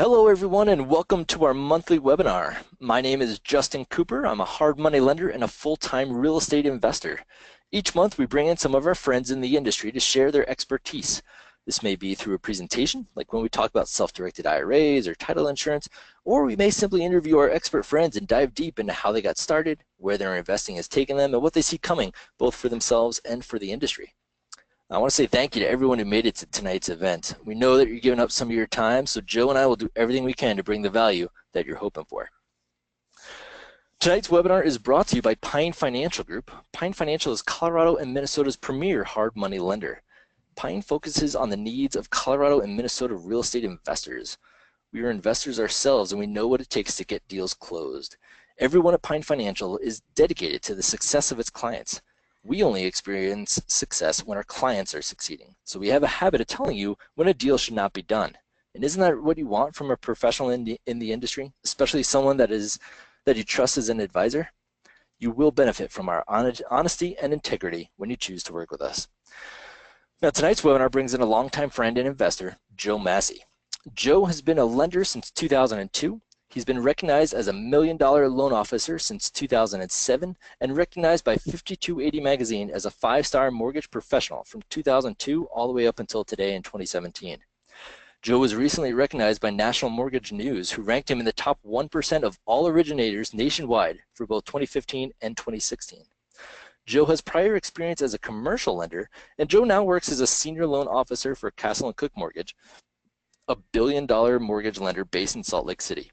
Hello everyone and welcome to our monthly webinar. My name is Justin Cooper. I'm a hard money lender and a full-time real estate investor. Each month we bring in some of our friends in the industry to share their expertise. This may be through a presentation, like when we talk about self-directed IRAs or title insurance, or we may simply interview our expert friends and dive deep into how they got started, where their investing has taken them, and what they see coming, both for themselves and for the industry. I want to say thank you to everyone who made it to tonight's event. We know that you're giving up some of your time, so Joe and I will do everything we can to bring the value that you're hoping for. Tonight's webinar is brought to you by Pine Financial Group. Pine Financial is Colorado and Minnesota's premier hard money lender. Pine focuses on the needs of Colorado and Minnesota real estate investors. We are investors ourselves and we know what it takes to get deals closed. Everyone at Pine Financial is dedicated to the success of its clients. We only experience success when our clients are succeeding. So we have a habit of telling you when a deal should not be done. And isn't that what you want from a professional in the industry, especially someone that you trust as an advisor? You will benefit from our honesty and integrity when you choose to work with us. Now tonight's webinar brings in a longtime friend and investor, Joe Massey. Joe has been a lender since 2002. He's been recognized as a $1 Million loan officer since 2007 and recognized by 5280 magazine as a 5-star mortgage professional from 2002 all the way up until today in 2017. Joe was recently recognized by National Mortgage News, who ranked him in the top 1% of all originators nationwide for both 2015 and 2016. Joe has prior experience as a commercial lender, and Joe now works as a senior loan officer for Castle & Cook Mortgage, a $1 billion mortgage lender based in Salt Lake City.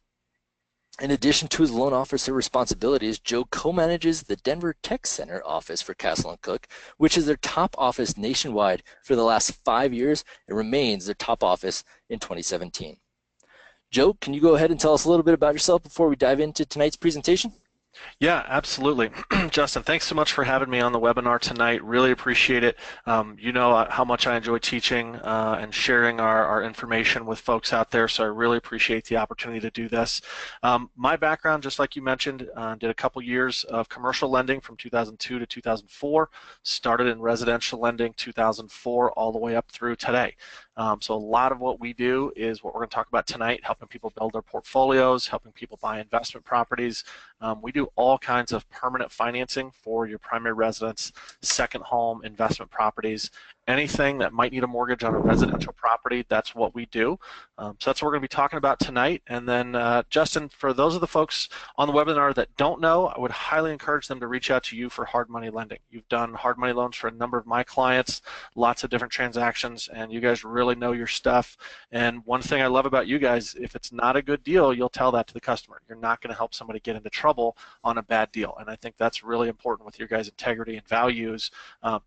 In addition to his loan officer responsibilities, Joe co-manages the Denver Tech Center office for Castle & Cook, which is their top office nationwide for the last 5 years and remains their top office in 2017. Joe, can you go ahead and tell us a little bit about yourself before we dive into tonight's presentation? Yeah, absolutely. Justin, thanks so much for having me on the webinar tonight. Really appreciate it. You know how much I enjoy teaching and sharing our information with folks out there, so I really appreciate the opportunity to do this. My background, just like you mentioned, did a couple years of commercial lending from 2002 to 2004, started in residential lending 2004 all the way up through today. So a lot of what we do is what we're going to talk about tonight, helping people build their portfolios, helping people buy investment properties. We do all kinds of permanent financing for your primary residence, second home, investment properties, anything that might need a mortgage on a residential property, that's what we do. So that's what we're going to be talking about tonight. And then, Justin, for those of the folks on the webinar that don't know, I would highly encourage them to reach out to you for hard money lending. You've done hard money loans for a number of my clients, lots of different transactions, and you guys really know your stuff. And one thing I love about you guys, if it's not a good deal, you'll tell that to the customer. You're not going to help somebody get into trouble on a bad deal. And I think that's really important with your guys' integrity and values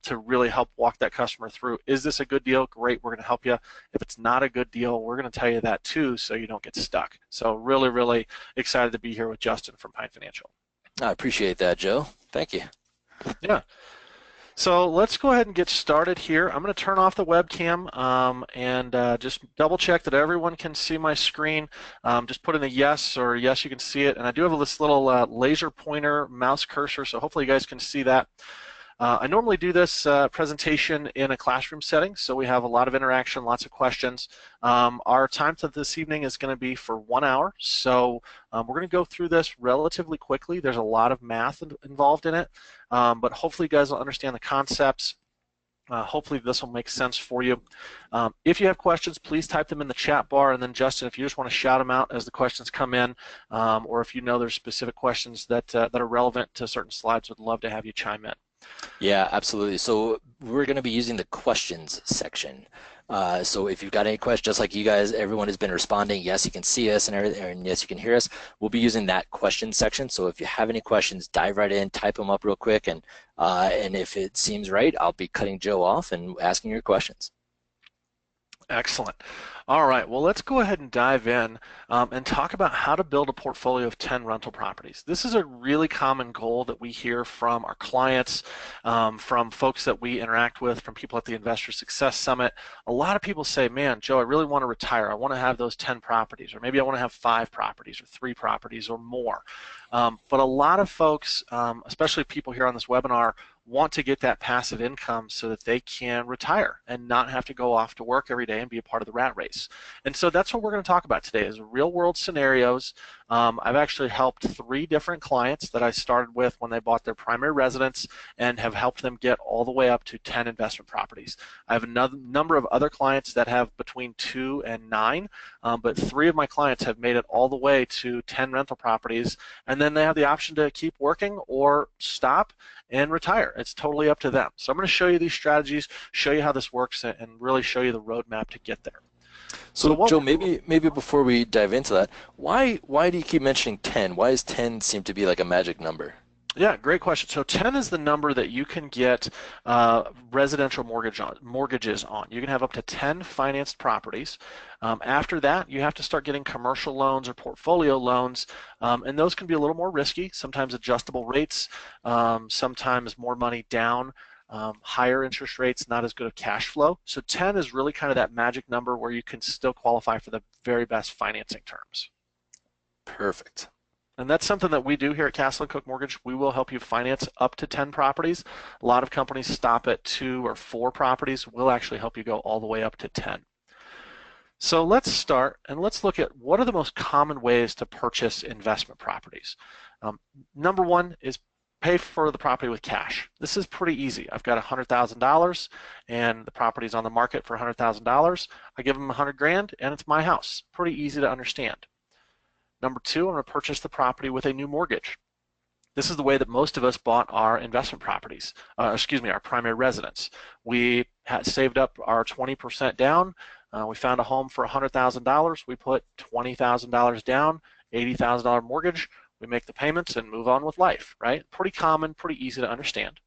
to really help walk that customer through. Is this a good deal? Great, we're going to help you. If it's not a good deal, we're going to tell you that too so you don't get stuck. So really, really excited to be here with Justin from Pine Financial. I appreciate that, Joe. Thank you. Yeah. So let's go ahead and get started here. I'm going to turn off the webcam and just double check that everyone can see my screen. Just put in a yes or yes, you can see it. And I do have this little laser pointer mouse cursor, so hopefully you guys can see that. I normally do this presentation in a classroom setting, so we have a lot of interaction, lots of questions. Our time for this evening is going to be for 1 hour, so we're going to go through this relatively quickly. There's a lot of math involved in it, but hopefully you guys will understand the concepts. Hopefully this will make sense for you. If you have questions, please type them in the chat bar, and then Justin, if you just want to shout them out as the questions come in, or if you know there's specific questions that are relevant to certain slides, would love to have you chime in. Yeah, absolutely. So we're going to be using the questions section. So if you've got any questions, just like you guys, everyone has been responding, yes, you can see us and everything, and yes, you can hear us. We'll be using that question section. So if you have any questions, dive right in, type them up real quick, and if it seems right, I'll be cutting Joe off and asking your questions. Excellent. All right, well, let's go ahead and dive in and talk about how to build a portfolio of 10 rental properties. This is a really common goal that we hear from our clients, from folks that we interact with, from people at the Investor Success Summit. A lot of people say, man, Joe, I really want to retire. I want to have those 10 properties, or maybe I want to have 5 properties or 3 properties or more. But a lot of folks, especially people here on this webinar, want to get that passive income so that they can retire and not have to go off to work every day and be a part of the rat race. And so that's what we're going to talk about today is real world scenarios. I've actually helped 3 different clients that I started with when they bought their primary residence and have helped them get all the way up to 10 investment properties. I have another number of other clients that have between 2 and 9, but 3 of my clients have made it all the way to 10 rental properties, and then they have the option to keep working or stop and retire. It's totally up to them. So I'm going to show you these strategies, show you how this works, and really show you the roadmap to get there. So So what? Joe, maybe before we dive into that, why do you keep mentioning 10? Why does 10 seem to be like a magic number? Yeah, great question. So 10 is the number that you can get residential mortgages on. You can have up to 10 financed properties. After that, you have to start getting commercial loans or portfolio loans, and those can be a little more risky, sometimes adjustable rates, sometimes more money down, higher interest rates, not as good of cash flow. So 10 is really kind of that magic number where you can still qualify for the very best financing terms. Perfect. And that's something that we do here at Castle & Cook Mortgage. We will help you finance up to 10 properties. A lot of companies stop at 2 or 4 properties. We'll actually help you go all the way up to 10. So let's start and let's look at what are the most common ways to purchase investment properties. Number 1 is pay for the property with cash. This is pretty easy. I've got $100,000 and the property's on the market for $100,000. I give them 100 grand and it's my house. Pretty easy to understand. Number 2, I'm going to purchase the property with a new mortgage. This is the way that most of us bought our investment properties, our primary residence. We had saved up our 20% down. We found a home for $100,000. We put $20,000 down, $80,000 mortgage. We make the payments and move on with life, right? Pretty common, pretty easy to understand.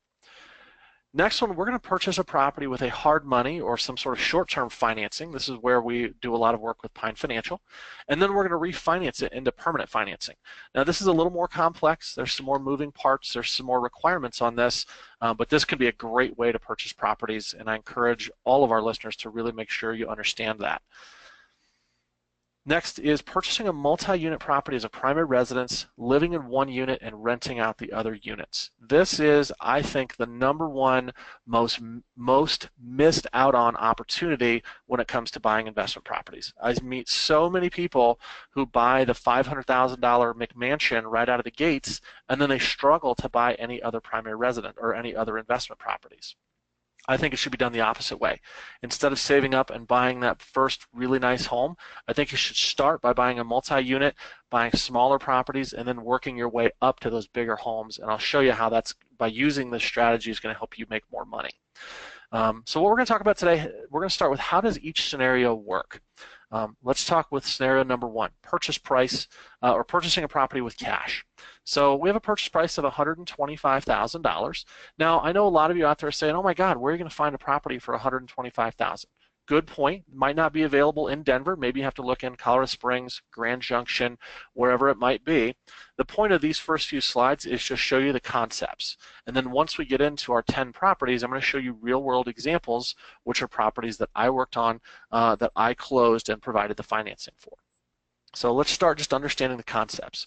Next one, we're going to purchase a property with a hard money or some sort of short-term financing. This is where we do a lot of work with Pine Financial. And then we're going to refinance it into permanent financing. Now, this is a little more complex. There's some more moving parts. There's some more requirements on this, but this can be a great way to purchase properties, and I encourage all of our listeners to really make sure you understand that. Next is purchasing a multi-unit property as a primary residence, living in one unit and renting out the other units. This is, I think, the number one most missed out on opportunity when it comes to buying investment properties. I meet so many people who buy the $500,000 McMansion right out of the gates, and then they struggle to buy any other primary resident or any other investment properties. I think it should be done the opposite way. Instead of saving up and buying that first really nice home, I think you should start by buying a multi-unit, buying smaller properties, and then working your way up to those bigger homes. And I'll show you how that's, by using this strategy, is going to help you make more money. So what we're going to talk about today, we're going to start with how does each scenario work. Let's talk with scenario number 1, purchase price or purchasing a property with cash. So we have a purchase price of $125,000. Now, I know a lot of you out there are saying, oh my God, where are you going to find a property for $125,000? Good point. Might not be available in Denver. Maybe you have to look in Colorado Springs, Grand Junction, wherever it might be. The point of these first few slides is just show you the concepts. And then once we get into our 10 properties, I'm going to show you real-world examples, which are properties that I worked on, that I closed and provided the financing for. So let's start just understanding the concepts.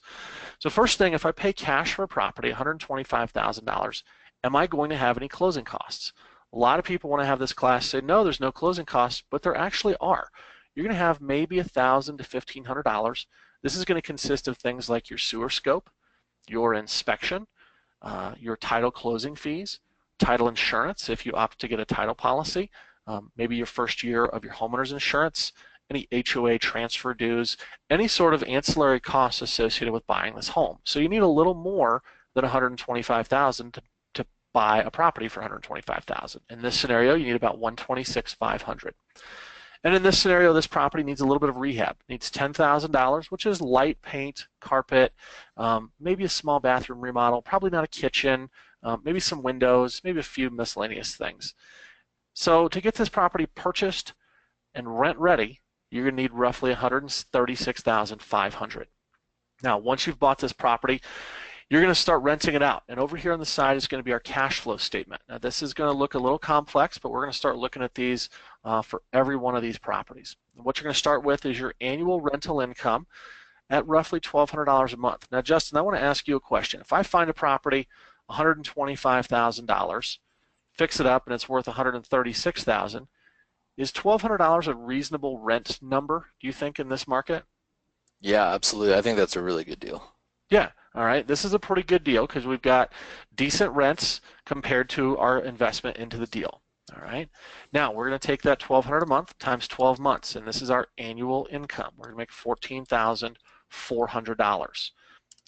So first thing, if I pay cash for a property, $125,000, am I going to have any closing costs? A lot of people want to have this class say, no, there's no closing costs, but there actually are. You're going to have maybe $1,000 to $1,500. This is going to consist of things like your sewer scope, your inspection, your title closing fees, title insurance if you opt to get a title policy, maybe your first year of your homeowner's insurance, any HOA transfer dues, any sort of ancillary costs associated with buying this home. So you need a little more than $125,000 to buy a property for $125,000. In this scenario, you need about $126,500. And in this scenario, this property needs a little bit of rehab. It needs $10,000, which is light paint, carpet, maybe a small bathroom remodel, probably not a kitchen, maybe some windows, maybe a few miscellaneous things. So to get this property purchased and rent ready, you're going to need roughly $136,500. Now, once you've bought this property, you're going to start renting it out. And over here on the side is going to be our cash flow statement. Now, this is going to look a little complex, but we're going to start looking at these for every one of these properties. And what you're going to start with is your annual rental income at roughly $1,200 a month. Now, Justin, I want to ask you a question. If I find a property $125,000, fix it up and it's worth $136,000. Is $1,200 a reasonable rent number, do you think, in this market? Yeah, absolutely. I think that's a really good deal. Yeah, all right. This is a pretty good deal because we've got decent rents compared to our investment into the deal. All right. Now we're going to take that 1,200 a month times 12 months, and this is our annual income. We're going to make $14,400.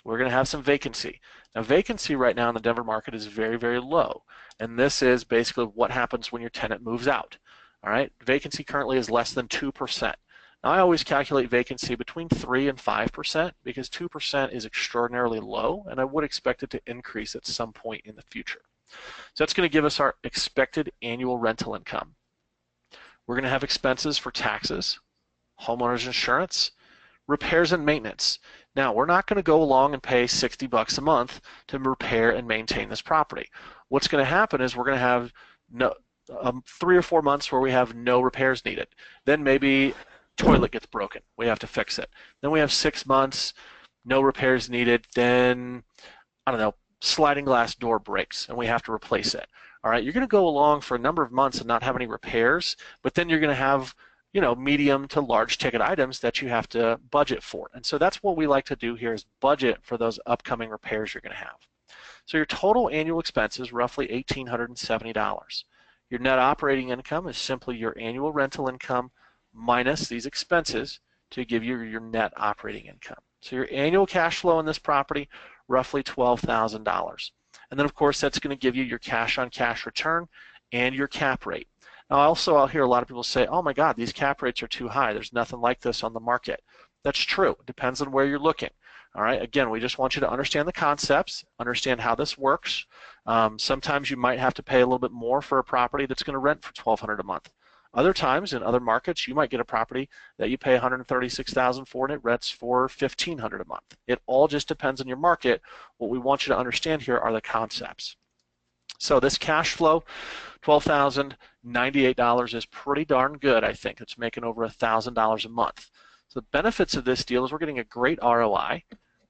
We're going to have some vacancy. Now, vacancy right now in the Denver market is very, very low, and this is basically what happens when your tenant moves out. All right. Vacancy currently is less than 2%. Now, I always calculate vacancy between 3 and 5% because 2% is extraordinarily low, and I would expect it to increase at some point in the future. So that's going to give us our expected annual rental income. We're going to have expenses for taxes, homeowners insurance, repairs and maintenance. Now, we're not going to go along and pay $60 a month to repair and maintain this property. What's going to happen is we're going to have 3 or 4 months where we have no repairs needed. Then maybe toilet gets broken. We have to fix it. Then we have 6 months, no repairs needed. Then, I don't know, sliding glass door breaks and we have to replace it. All right, you're going to go along for a number of months and not have any repairs, but then you're going to have, medium to large ticket items that you have to budget for. And so that's what we like to do here is budget for those upcoming repairs you're going to have. So your total annual expense is roughly $1,870. Your net operating income is simply your annual rental income minus these expenses to give you your net operating income. So your annual cash flow in this property, roughly $12,000. And then of course that's going to give you your cash on cash return and your cap rate. Now also I'll hear a lot of people say, oh my God, these cap rates are too high. There's nothing like this on the market. That's true. It depends on where you're looking. All right, again, we just want you to understand the concepts, understand how this works. Sometimes you might have to pay a little bit more for a property that's going to rent for $1,200 a month. Other times in other markets, you might get a property that you pay $136,000 for and it rents for $1,500 a month. It all just depends on your market. What we want you to understand here are the concepts. So this cash flow, $12,098 is pretty darn good, I think. It's making over $1,000 a month. So the benefits of this deal is we're getting a great ROI.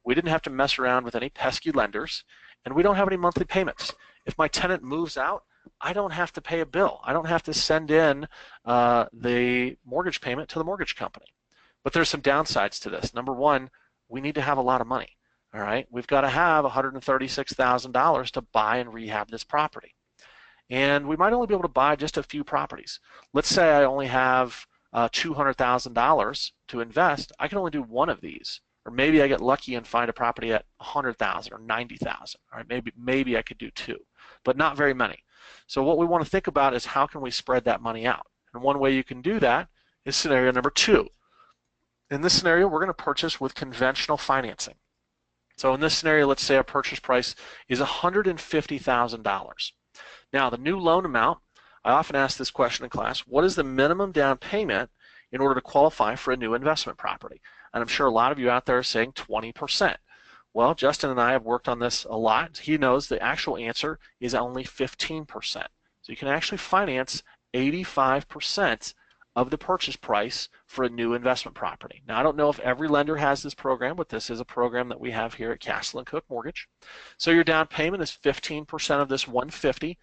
We didn't have to mess around with any pesky lenders, and we don't have any monthly payments. If my tenant moves out, I don't have to pay a bill. I don't have to send in the mortgage payment to the mortgage company. But there's some downsides to this. Number one, we need to have a lot of money. All right, we've got to have $136,000 to buy and rehab this property. And we might only be able to buy just a few properties. Let's say I only have $200,000 to invest. I can only do one of these. Or maybe I get lucky and find a property at $100,000 or $90,000. All right, maybe I could do two, but not very many. So what we want to think about is how can we spread that money out? And one way you can do that is scenario number 2. In this scenario, we're going to purchase with conventional financing. So in this scenario, let's say our purchase price is $150,000. Now, the new loan amount, I often ask this question in class, what is the minimum down payment in order to qualify for a new investment property? And I'm sure a lot of you out there are saying 20%. Well, Justin and I have worked on this a lot. He knows the actual answer is only 15%. So you can actually finance 85% of the purchase price for a new investment property. Now, I don't know if every lender has this program, but this is a program that we have here at Castle & Cook Mortgage. So your down payment is 15% of this $150,000,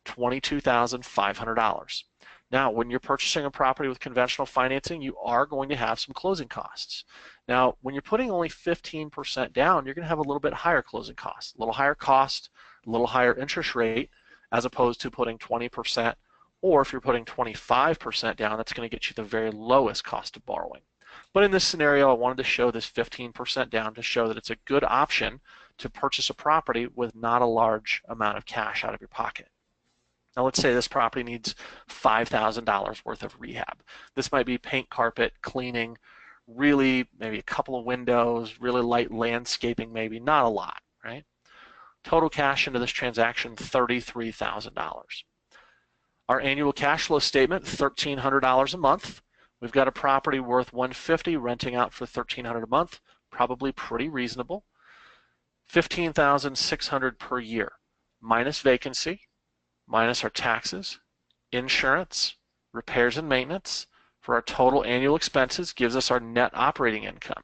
$22,500. Now, when you're purchasing a property with conventional financing, you are going to have some closing costs. Now, when you're putting only 15% down, you're going to have a little bit higher closing costs, a little higher cost, a little higher interest rate, as opposed to putting 20%, or if you're putting 25% down, that's going to get you the very lowest cost of borrowing. But in this scenario, I wanted to show this 15% down to show that it's a good option to purchase a property with not a large amount of cash out of your pocket. Now let's say this property needs $5,000 worth of rehab. This might be paint, carpet, cleaning, really maybe a couple of windows, really light landscaping, maybe not a lot, right? Total cash into this transaction, $33,000. Our annual cash flow statement, $1,300 a month. We've got a property worth $150,000 renting out for $1,300 a month, probably pretty reasonable. $15,600 per year, minus vacancy, minus our taxes, insurance, repairs and maintenance, for our total annual expenses gives us our net operating income.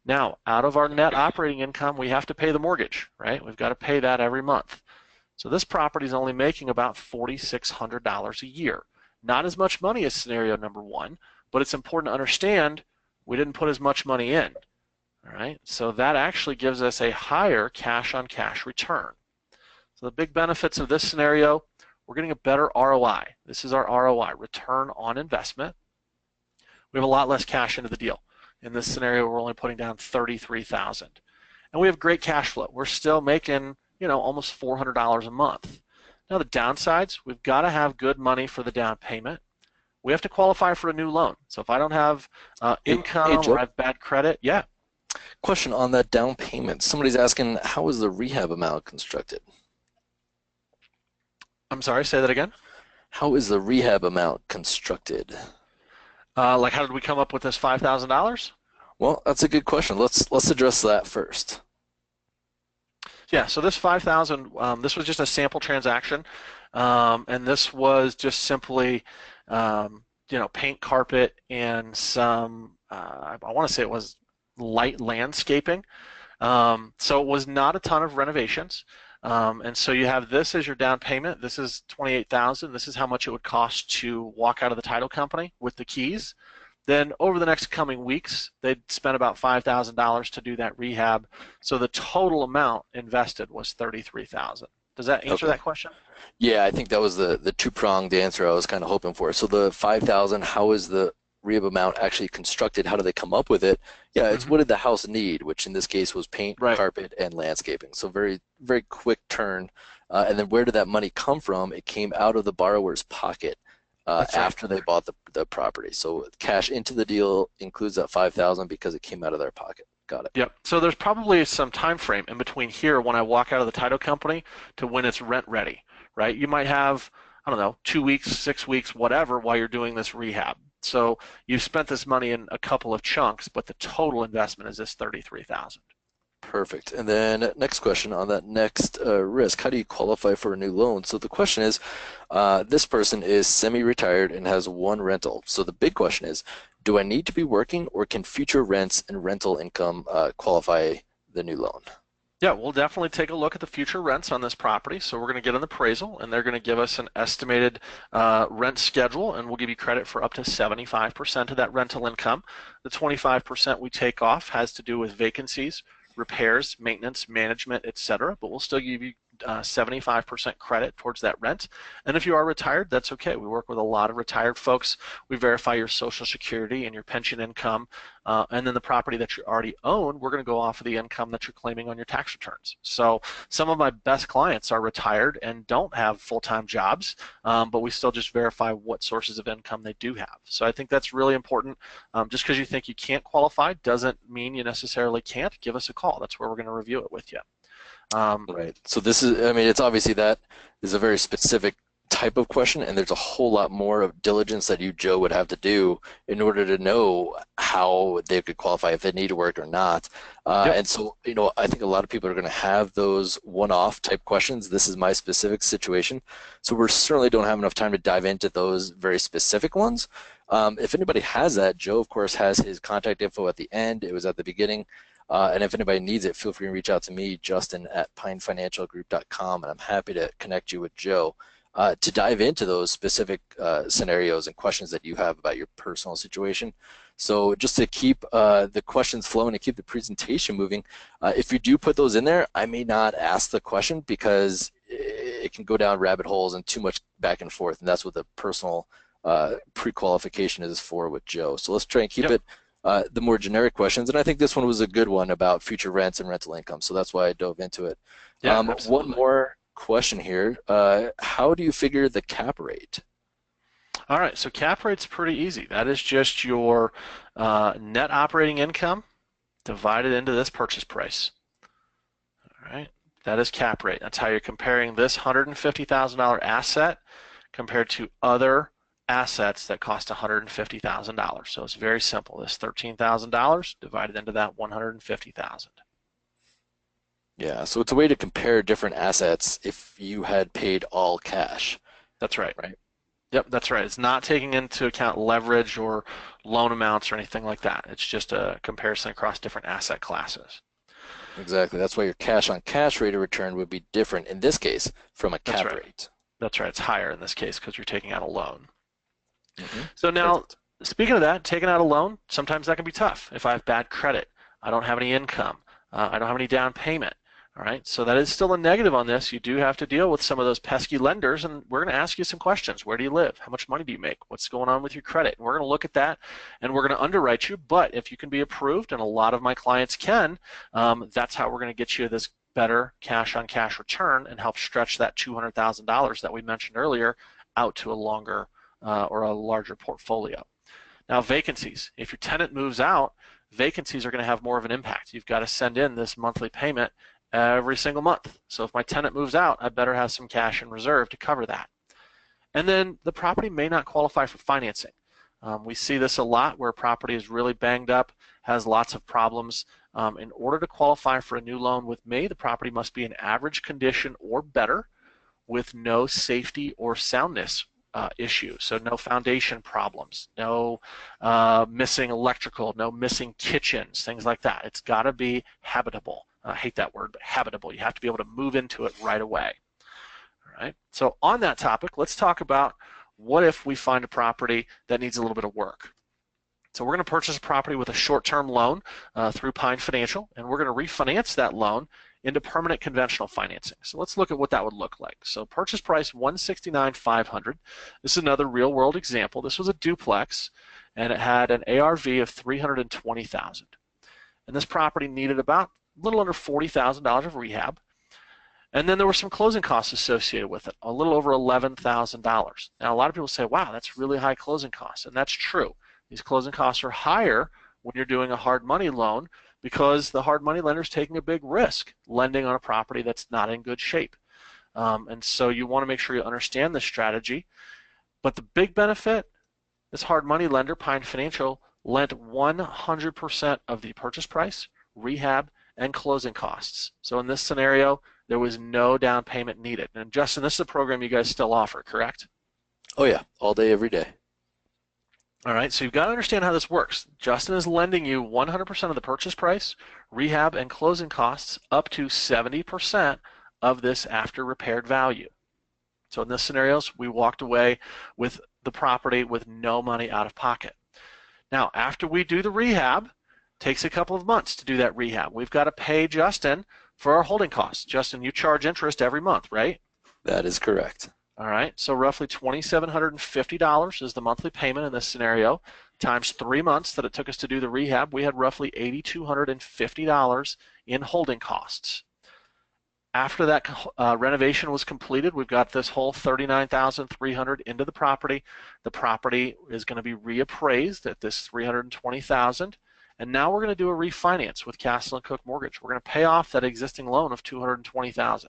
Now, out of our net operating income, we have to pay the mortgage, right? We've got to pay that every month. So this property is only making about $4,600 a year. Not as much money as scenario number one, but it's important to understand we didn't put as much money in. All right, so that actually gives us a higher cash on cash return. So the big benefits of this scenario, we're getting a better ROI. This is our ROI, return on investment. We have a lot less cash into the deal. In this scenario, we're only putting down $33,000. And we have great cash flow. We're still making, almost $400 a month. Now the downsides, we've got to have good money for the down payment. We have to qualify for a new loan. So if I don't have Hey, income or I Joe, have bad credit, yeah. question on that down payment. Somebody's asking, how is the rehab amount constructed? I'm sorry, say that again. How is the rehab amount constructed? Like how did we come up with this $5,000? Well, that's a good question. Let's address that first. Yeah, so this 5,000, this was just a sample transaction, and this was just simply, paint, carpet, and some, I want to say it was light landscaping. So it was not a ton of renovations. And so you have this as your down payment. This is 28,000. This is how much it would cost to walk out of the title company with the keys. Then over the next coming weeks, they'd spend about $5,000 to do that rehab. So the total amount invested was 33,000. Does that answer Okay. that question? Yeah, I think that was the two-pronged answer I was kind of hoping for. So the 5,000, how is the rehab amount actually constructed? How do they come up with it? Yeah, it's Hmm. what did the house need, which in this case was paint, Right. carpet, and landscaping. So very, very quick turn. And then where did that money come from? It came out of the borrower's pocket That's right. after they bought the property. So cash into the deal includes that 5,000 because it came out of their pocket. Got it. Yep. So there's probably some time frame in between here when I walk out of the title company to when it's rent ready, right? You might have, I don't know, 2 weeks, 6 weeks, whatever, while you're doing this rehab. So you've spent this money in a couple of chunks, but the total investment is this 33,000. Perfect. And then next question on that next risk, how do you qualify for a new loan? So the question is, this person is semi-retired and has one rental. So the big question is, do I need to be working or can future rents and rental income qualify the new loan? Yeah, we'll definitely take a look at the future rents on this property. So we're going to get an appraisal, and they're going to give us an estimated rent schedule, and we'll give you credit for up to 75% of that rental income. The 25% we take off has to do with vacancies, repairs, maintenance, management, etc. But we'll still give you 75% credit towards that rent. And if you are retired, that's okay. We work with a lot of retired folks. We verify your Social Security and your pension income. And then the property that you already own, we're going to go off of the income that you're claiming on your tax returns. So some of my best clients are retired and don't have full-time jobs, but we still just verify what sources of income they do have. So I think that's really important. Just because you think you can't qualify doesn't mean you necessarily can't. Give us a call. That's where we're going to review it with you. Right. So this is, I mean, it's obviously that is a very specific type of question, and there's a whole lot more of diligence that you, Joe, would have to do in order to know how they could qualify if they need to work or not. Yep. And so, I think a lot of people are going to have those one-off type questions. This is my specific situation. So we certainly don't have enough time to dive into those very specific ones. If anybody has that, Joe, of course, has his contact info at the end. It was at the beginning. And if anybody needs it, feel free to reach out to me, Justin at pinefinancialgroup.com, and I'm happy to connect you with Joe to dive into those specific scenarios and questions that you have about your personal situation. So just to keep the questions flowing and keep the presentation moving, if you do put those in there, I may not ask the question because it can go down rabbit holes and too much back and forth, and that's what the personal pre-qualification is for with Joe. So let's try and keep Yep. it the more generic questions, and I think this one was a good one about future rents and rental income, so that's why I dove into it. Yeah, One absolutely. more question here. How do you figure the cap rate? All right, so cap rate's pretty easy. That is just your net operating income divided into this purchase price. All right, that is cap rate. That's how you're comparing this $150,000 asset compared to other assets that cost $150,000. So it's very simple. This $13,000 divided into that $150,000. Yeah, so it's a way to compare different assets if you had paid all cash, That's right. right? Yep, that's right. It's not taking into account leverage or loan amounts or anything like that. It's just a comparison across different asset classes. Exactly. That's why your cash on cash rate of return would be different in this case from a That's cap right. rate. That's right. It's higher in this case because you're taking out a loan. Hmm. So now, Perfect. speaking of that, taking out a loan, sometimes that can be tough. If I have bad credit, I don't have any income, I don't have any down payment. All right, so that is still a negative on this. You do have to deal with some of those pesky lenders, and we're going to ask you some questions. Where do you live? How much money do you make? What's going on with your credit? And we're going to look at that, and we're going to underwrite you. But if you can be approved, and a lot of my clients can, that's how we're going to get you this better cash on cash return and help stretch that $200,000 that we mentioned earlier out to a longer or a larger portfolio. Now, vacancies. If your tenant moves out, vacancies are going to have more of an impact. You've got to send in this monthly payment every single month. So if my tenant moves out, I better have some cash in reserve to cover that. And then the property may not qualify for financing. We see this a lot where property is really banged up, has lots of problems. In order to qualify for a new loan with me, the property must be in average condition or better with no safety or soundness issues. So no foundation problems, no missing electrical, no missing kitchens, things like that. It's got to be habitable. I hate that word, but habitable. You have to be able to move into it right away. All right. So on that topic, let's talk about what if we find a property that needs a little bit of work. So we're going to purchase a property with a short-term loan through Pine Financial, and we're going to refinance that loan into permanent conventional financing. So let's look at what that would look like. So purchase price $169,500. This is another real-world example. This was a duplex, and it had an ARV of $320,000. And this property needed about a little under $40,000 of rehab. And then there were some closing costs associated with it, a little over $11,000. Now, a lot of people say, wow, that's really high closing costs, and that's true. These closing costs are higher when you're doing a hard money loan because the hard money lender is taking a big risk lending on a property that's not in good shape. And so you want to make sure you understand this strategy. But the big benefit, this hard money lender, Pine Financial, lent 100% of the purchase price, rehab, and closing costs. So in this scenario, there was no down payment needed. And Justin, this is a program you guys still offer, correct? Oh yeah, all day, every day. All right, so you've got to understand how this works. Justin is lending you 100% of the purchase price, rehab, and closing costs up to 70% of this after repaired value. So in this scenario, we walked away with the property with no money out of pocket. Now, after we do the rehab, takes a couple of months to do that rehab. We've got to pay Justin for our holding costs. Justin, you charge interest every month, right? That is correct. All right, so roughly $2,750 is the monthly payment in this scenario. Times 3 months that it took us to do the rehab, we had roughly $8,250 in holding costs. After that renovation was completed, we've got this whole $39,300 into the property. The property is going to be reappraised at this $320,000. And now we're going to do a refinance with Castle and Cook Mortgage. We're going to pay off that existing loan of $220,000.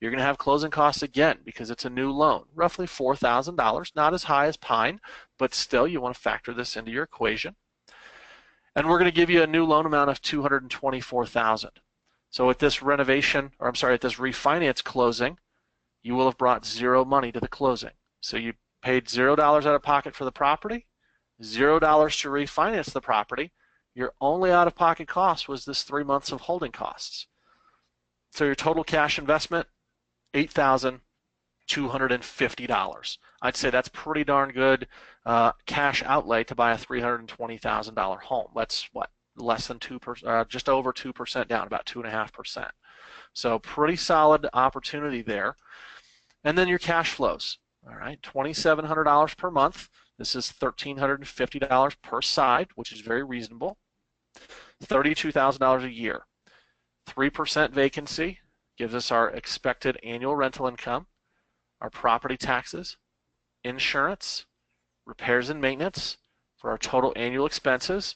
You're going to have closing costs again because it's a new loan, roughly $4,000, not as high as Pine, but still you want to factor this into your equation. And we're going to give you a new loan amount of $224,000. So at this renovation, or I'm sorry, at this refinance closing, you will have brought zero money to the closing. So you paid $0 out of pocket for the property, $0 to refinance the property. Your only out-of-pocket cost was this 3 months of holding costs. So your total cash investment, $8,250. I'd say that's pretty darn good cash outlay to buy a $320,000 home. That's what, less than 2%, just over 2% down, about 2.5%. So pretty solid opportunity there. And then your cash flows. All right, $2,700 per month. This is $1,350 per side, which is very reasonable. $32,000 a year. 3% vacancy gives us our expected annual rental income, our property taxes, insurance, repairs and maintenance for our total annual expenses.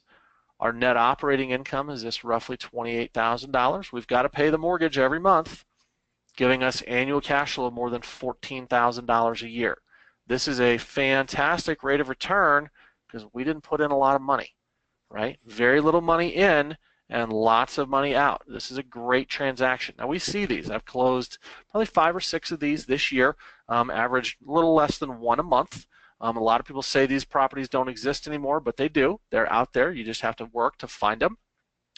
Our net operating income is this roughly $28,000. We've got to pay the mortgage every month, giving us annual cash flow of more than $14,000 a year. This is a fantastic rate of return because we didn't put in a lot of money, right? Very little money in and lots of money out. This is a great transaction. Now we see these. I've closed probably 5 or 6 of these this year, averaged a little less than one a month. A lot of people say these properties don't exist anymore, but they do. They're out there. You just have to work to find them.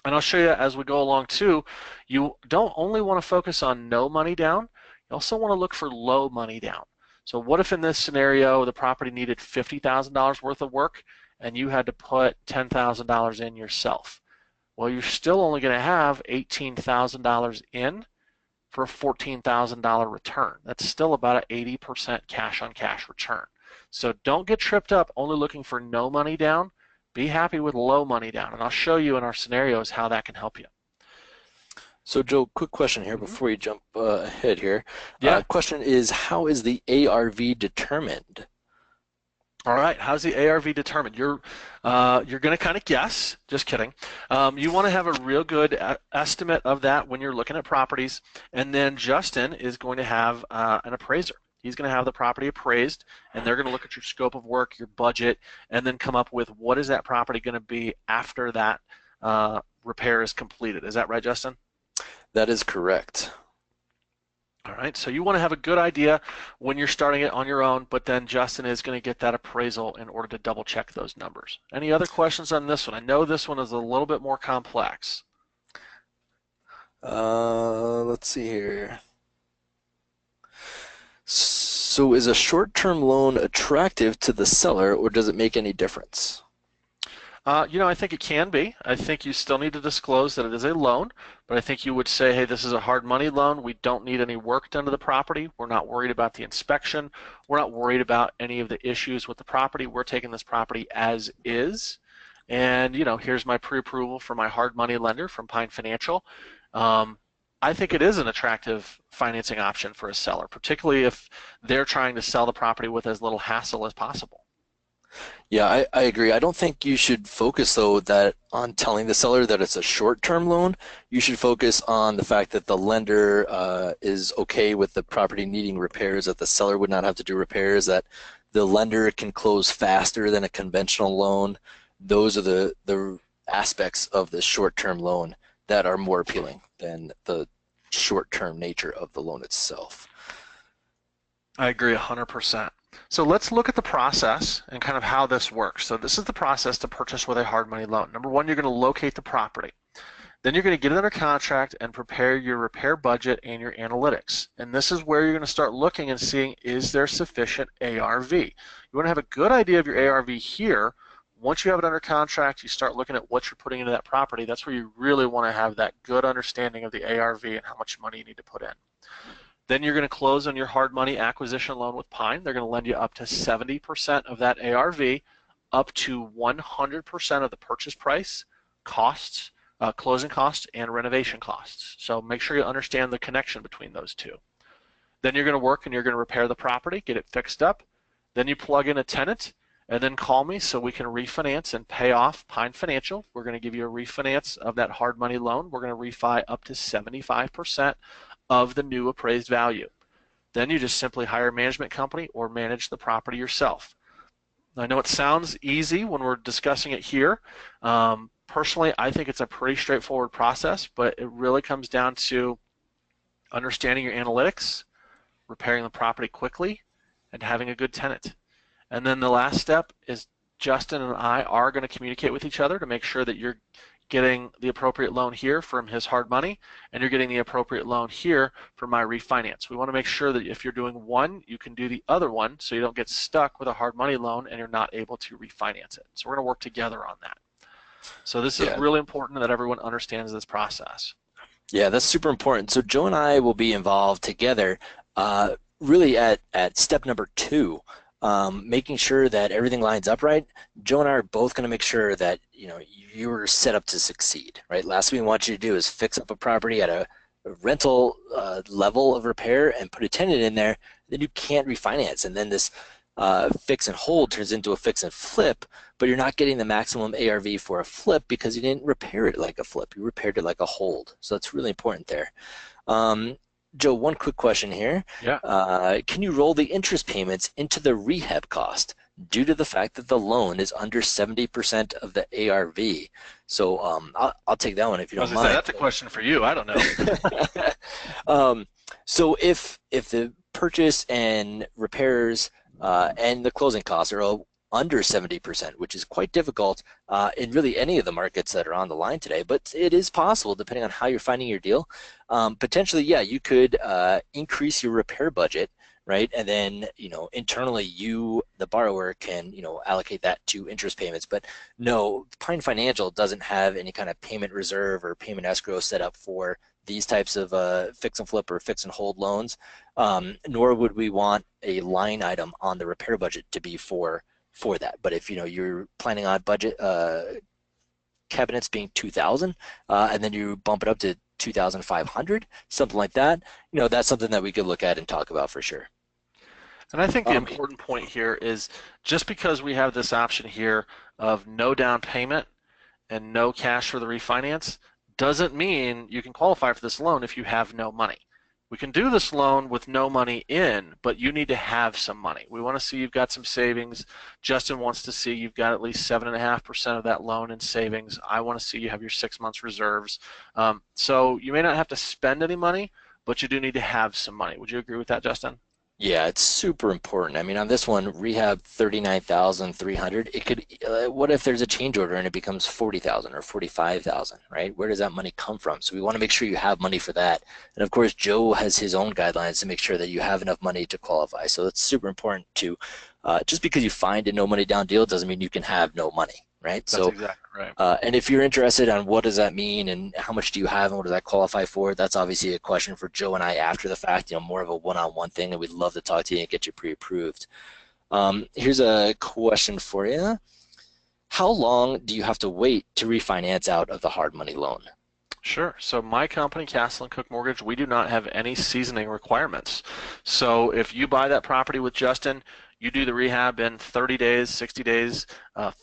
And I'll show you as we go along too, you don't only want to focus on no money down, you also want to look for low money down. So what if in this scenario the property needed $50,000 worth of work and you had to put $10,000 in yourself? Well, you're still only going to have $18,000 in for a $14,000 return. That's still about an 80% cash on cash return. So don't get tripped up only looking for no money down. Be happy with low money down, and I'll show you in our scenarios how that can help you. So Joe, quick question here Mhm. before you jump ahead here. Yeah. Question is, how is the ARV determined? All right. How's the ARV determined? You're going to kind of guess. Just kidding. You want to have a real good estimate of that when you're looking at properties, and then Justin is going to have an appraiser. He's going to have the property appraised, and they're going to look at your scope of work, your budget, and then come up with what is that property going to be after that repair is completed. Is that right, Justin? That is correct. All right, so you want to have a good idea when you're starting it on your own, but then Justin is going to get that appraisal in order to double check those numbers. Any other questions on this one? I know this one is a little bit more complex. Let's see here. So is a short-term loan attractive to the seller, or does it make any difference? I think it can be. I think you still need to disclose that it is a loan, but I think you would say, hey, this is a hard money loan. We don't need any work done to the property. We're not worried about the inspection. We're not worried about any of the issues with the property. We're taking this property as is. And, here's my pre-approval for my hard money lender from Pine Financial. I think it is an attractive financing option for a seller, particularly if they're trying to sell the property with as little hassle as possible. Yeah, I agree. I don't think you should focus though that on telling the seller that it's a short-term loan. You should focus on the fact that the lender is okay with the property needing repairs, that the seller would not have to do repairs, that the lender can close faster than a conventional loan. Those are the aspects of the short-term loan that are more appealing than the short-term nature of the loan itself. I agree 100%. So let's look at the process and kind of how this works. So this is the process to purchase with a hard money loan. Number one, you're going to locate the property. Then you're going to get it under contract and prepare your repair budget and your analytics. And this is where you're going to start looking and seeing, is there sufficient ARV? You want to have a good idea of your ARV here. Once you have it under contract, you start looking at what you're putting into that property. That's where you really want to have that good understanding of the ARV and how much money you need to put in. Then you're going to close on your hard money acquisition loan with Pine. They're going to lend you up to 70% of that ARV, up to 100% of the purchase price, costs, closing costs, and renovation costs. So make sure you understand the connection between those two. Then you're going to work and you're going to repair the property, get it fixed up. Then you plug in a tenant and then call me so we can refinance and pay off Pine Financial. We're going to give you a refinance of that hard money loan. We're going to refi up to 75% of the new appraised value. Then you just simply hire a management company or manage the property yourself. I know it sounds easy when we're discussing it here. Personally, I think it's a pretty straightforward process, but it really comes down to understanding your analytics, repairing the property quickly, and having a good tenant. And then the last step is Justin and I are going to communicate with each other to make sure that you're getting the appropriate loan here from his hard money, and you're getting the appropriate loan here for my refinance. We want to make sure that if you're doing one, you can do the other one so you don't get stuck with a hard money loan and you're not able to refinance it. So we're going to work together on that. So this is Yeah, really important that everyone understands this process. yeah, that's super important. So Joe and I will be involved together, really at step number two, making sure that everything lines up right. Joe and I are both going to make sure that you're set up to succeed, right? Last thing we want you to do is fix up a property at a rental level of repair and put a tenant in there, then you can't refinance, and then this fix and hold turns into a fix and flip, but you're not getting the maximum ARV for a flip because you didn't repair it like a flip. You repaired it like a hold. So that's really important there. Joe, one quick question here. Yeah. Can you roll the interest payments into the rehab cost? due to the fact that the loan is under 70% of the ARV. So I'll take that one if you I was don't gonna say mind. that's a question for you. I don't know. um, so if the purchase and repairs and the closing costs are all under 70%, which is quite difficult in really any of the markets that are on the line today, but it is possible depending on how you're finding your deal. Potentially, yeah, you could increase your repair budget, right? And then, internally the borrower can, allocate that to interest payments. But no, Pine Financial doesn't have any kind of payment reserve or payment escrow set up for these types of fix and flip or fix and hold loans, nor would we want a line item on the repair budget to be for that. But if you're planning on budget cabinets being 2,000, and then you bump it up to 2,500, something like that, that's something that we could look at and talk about for sure. And I think the Um, important point here is just because we have this option here of no down payment and no cash for the refinance doesn't mean you can qualify for this loan if you have no money. We can do this loan with no money in, but you need to have some money. We want to see you've got some savings. Justin wants to see you've got at least 7.5% of that loan in savings. I want to see you have your 6 months reserves. So you may not have to spend any money, but you do need to have some money. Would you agree with that, Justin? Yeah, it's super important. I mean, on this one, rehab 39,300. It could, what if there's a change order and it becomes 40,000 or 45,000, right? Where does that money come from? So we want to make sure you have money for that. And of course, Joe has his own guidelines to make sure that you have enough money to qualify. So it's super important to, just because you find a no money down deal doesn't mean you can have no money, right? That's So exactly right. and if you're interested on what does that mean and how much do you have and what does that qualify for, that's obviously a question for Joe and I after the fact, more of a one-on-one thing, and we'd love to talk to you and get you pre-approved. Here's a question for you. How long do you have to wait to refinance out of the hard money loan? Sure. So my company, Castle and Cook Mortgage, we do not have any seasoning requirements. So if you buy that property with Justin, you do the rehab in 30 days, 60 days,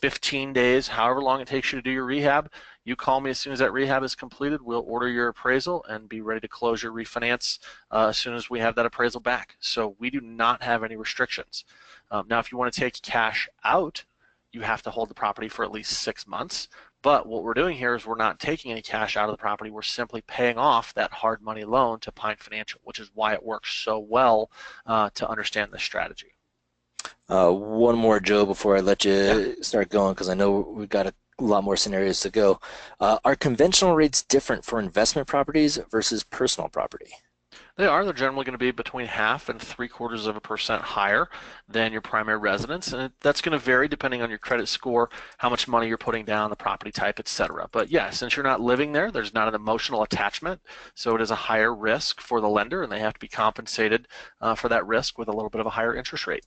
15 days, however long it takes you to do your rehab. You call me as soon as that rehab is completed. We'll order your appraisal and be ready to close your refinance as soon as we have that appraisal back. So we do not have any restrictions. Now, if you want to take cash out, you have to hold the property for at least 6 months. But what we're doing here is we're not taking any cash out of the property. We're simply paying off that hard money loan to Pine Financial, which is why it works so well to understand this strategy. One more, Joe, before I let Yeah, you start going, because I know we've got a lot more scenarios to go. Are conventional rates different for investment properties versus personal property? they are. They're generally going to be between 0.5% and 0.75% higher than your primary residence, and that's going to vary depending on your credit score, how much money you're putting down, the property type, etc. But yeah, since you're not living there, there's not an emotional attachment, so it is a higher risk for the lender, and they have to be compensated for that risk with a little bit of a higher interest rate.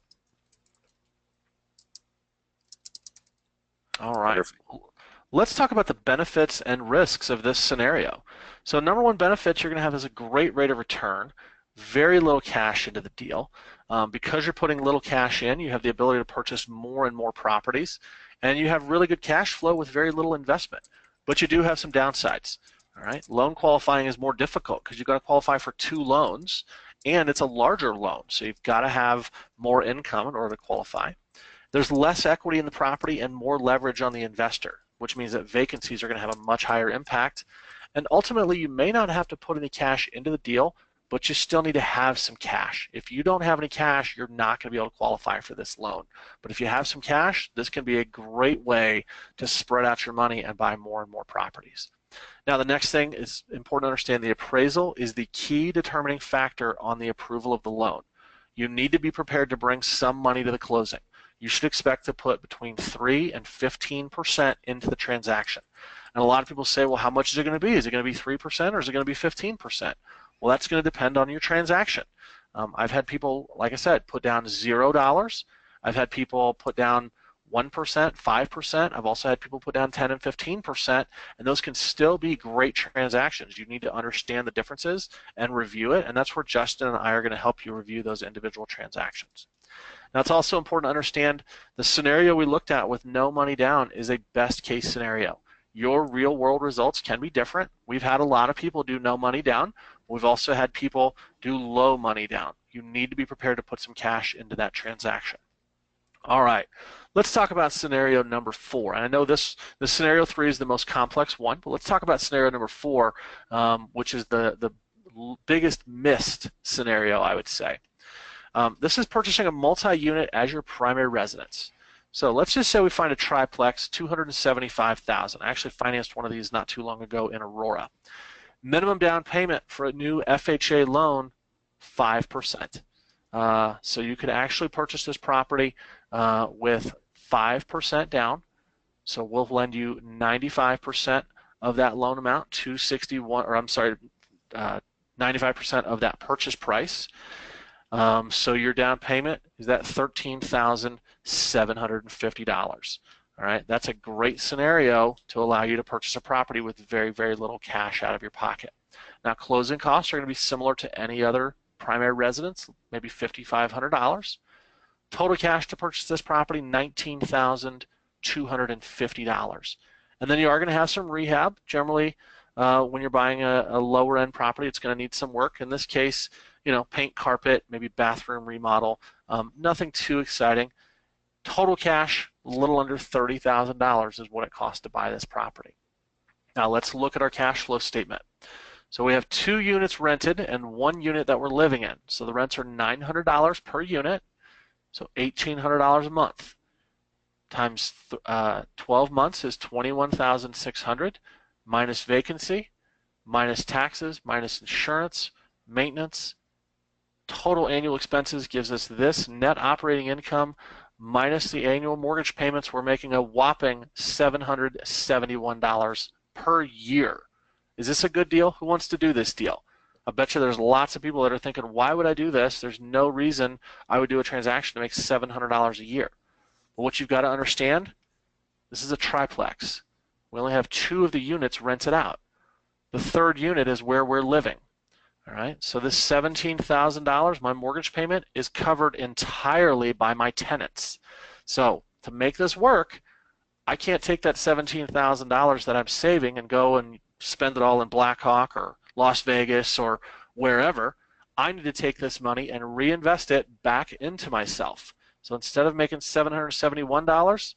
All right. Perfect. Let's talk about the benefits and risks of this scenario. So number one benefit you're going to have is a great rate of return, very little cash into the deal. Because you're putting little cash in, you have the ability to purchase more and more properties, and you have really good cash flow with very little investment. But you do have some downsides. All right, loan qualifying is more difficult because you've got to qualify for 2 loans, and it's a larger loan, so you've got to have more income in order to qualify. There's less equity in the property and more leverage on the investor, which means that vacancies are going to have a much higher impact. And ultimately, you may not have to put any cash into the deal, but you still need to have some cash. If you don't have any cash, you're not going to be able to qualify for this loan. But if you have some cash, this can be a great way to spread out your money and buy more and more properties. Now, the next thing is important to understand: the appraisal is the key determining factor on the approval of the loan. You need to be prepared to bring some money to the closing. You should expect to put between 3 and 15% into the transaction. And a lot of people say, well, how much is it going to be? Is it going to be 3% or is it going to be 15%? Well, that's going to depend on your transaction. I've had people, like I said, put down $0. I've had people put down 1%, 5%. I've also had people put down 10 and 15%, and those can still be great transactions. You need to understand the differences and review it, and that's where Justin and I are going to help you review those individual transactions. Now, it's also important to understand the scenario we looked at with no money down is a best case scenario. Your real world results can be different. We've had a lot of people do no money down. We've also had people do low money down. You need to be prepared to put some cash into that transaction. All right. Let's talk about scenario number 4. And I know the scenario 3 is the most complex one, but let's talk about scenario number 4, which is the biggest missed scenario, I would say. This is purchasing a multi-unit as your primary residence. So let's just say we find a triplex, 275,000. I actually financed one of these not too long ago in Aurora. Minimum down payment for a new FHA loan, 5%. So you could actually purchase this property with 5% down. So we'll lend you 95% of that loan amount, 261, or I'm sorry, 95% of that purchase price. So your down payment is that $13,750. All right, that's a great scenario to allow you to purchase a property with very, very little cash out of your pocket. Now, closing costs are going to be similar to any other primary residence, maybe $5,500. Total cash to purchase this property, $19,250. And then you are going to have some rehab. Generally, when you're buying a lower end property, it's going to need some work. In this case, paint, carpet, maybe bathroom remodel. Nothing too exciting. Total cash, a little under $30,000 is what it costs to buy this property. Now let's look at our cash flow statement. So we have 2 units rented and 1 unit that we're living in. So the rents are $900 per unit, so $1,800 a month. Times 12 months is $21,600, minus vacancy, minus taxes, minus insurance, maintenance. Total annual expenses gives us this net operating income minus the annual mortgage payments. We're making a whopping $771 per year. Is this a good deal? Who wants to do this deal? I bet you there's lots of people that are thinking, why would I do this? There's no reason I would do a transaction to make $700 a year. But what you've got to understand, this is a triplex. We only have 2 of the units rented out. The 3rd unit is where we're living. All right, so this $17,000, my mortgage payment, is covered entirely by my tenants. So to make this work, I can't take that $17,000 that I'm saving and go and spend it all in Blackhawk or Las Vegas or wherever. I need to take this money and reinvest it back into myself. So instead of making $771,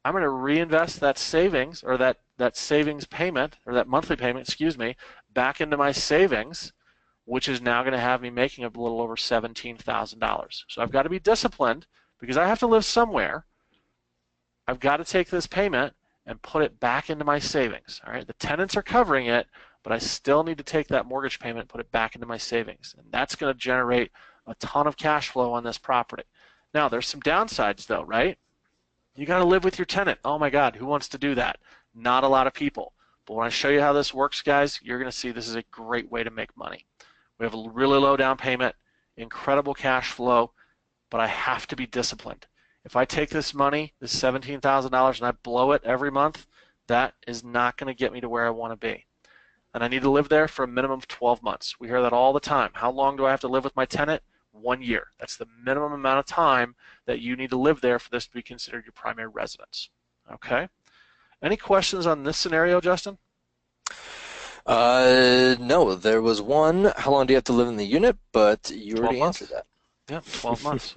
I'm going to reinvest that savings, or that savings payment, or that monthly payment, excuse me, back into my savings, which is now going to have me making a little over $17,000. So I've got to be disciplined because I have to live somewhere. I've got to take this payment and put it back into my savings. All right, the tenants are covering it, but I still need to take that mortgage payment and put it back into my savings. And that's going to generate a ton of cash flow on this property. Now, there's some downsides though, right? You got to live with your tenant. Oh my God, who wants to do that? Not a lot of people. But when I show you how this works, guys, you're going to see this is a great way to make money. We have a really low down payment, incredible cash flow, but I have to be disciplined. If I take this money, this $17,000, and I blow it every month, that is not going to get me to where I want to be. And I need to live there for a minimum of 12 months. We hear that all the time. How long do I have to live with my tenant? 1 year. That's the minimum amount of time that you need to live there for this to be considered your primary residence. Okay? Any questions on this scenario, Justin? No, there was one. How long do you have to live in the unit? But you 12 already months. answered that. Yeah, 12 months.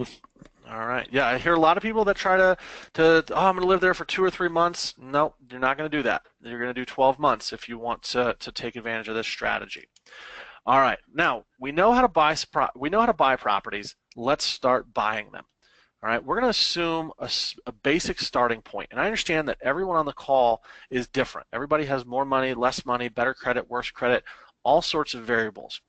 All right. Yeah, I hear a lot of people that try to oh, I'm going to live there for 2 or 3 months. No, you're not going to do that. You're going to do 12 months if you want to take advantage of this strategy. All right. Now, we know how to buy properties. Let's start buying them. All right. We're going to assume a basic starting point. And I understand that everyone on the call is different. Everybody has more money, less money, better credit, worse credit, all sorts of variables.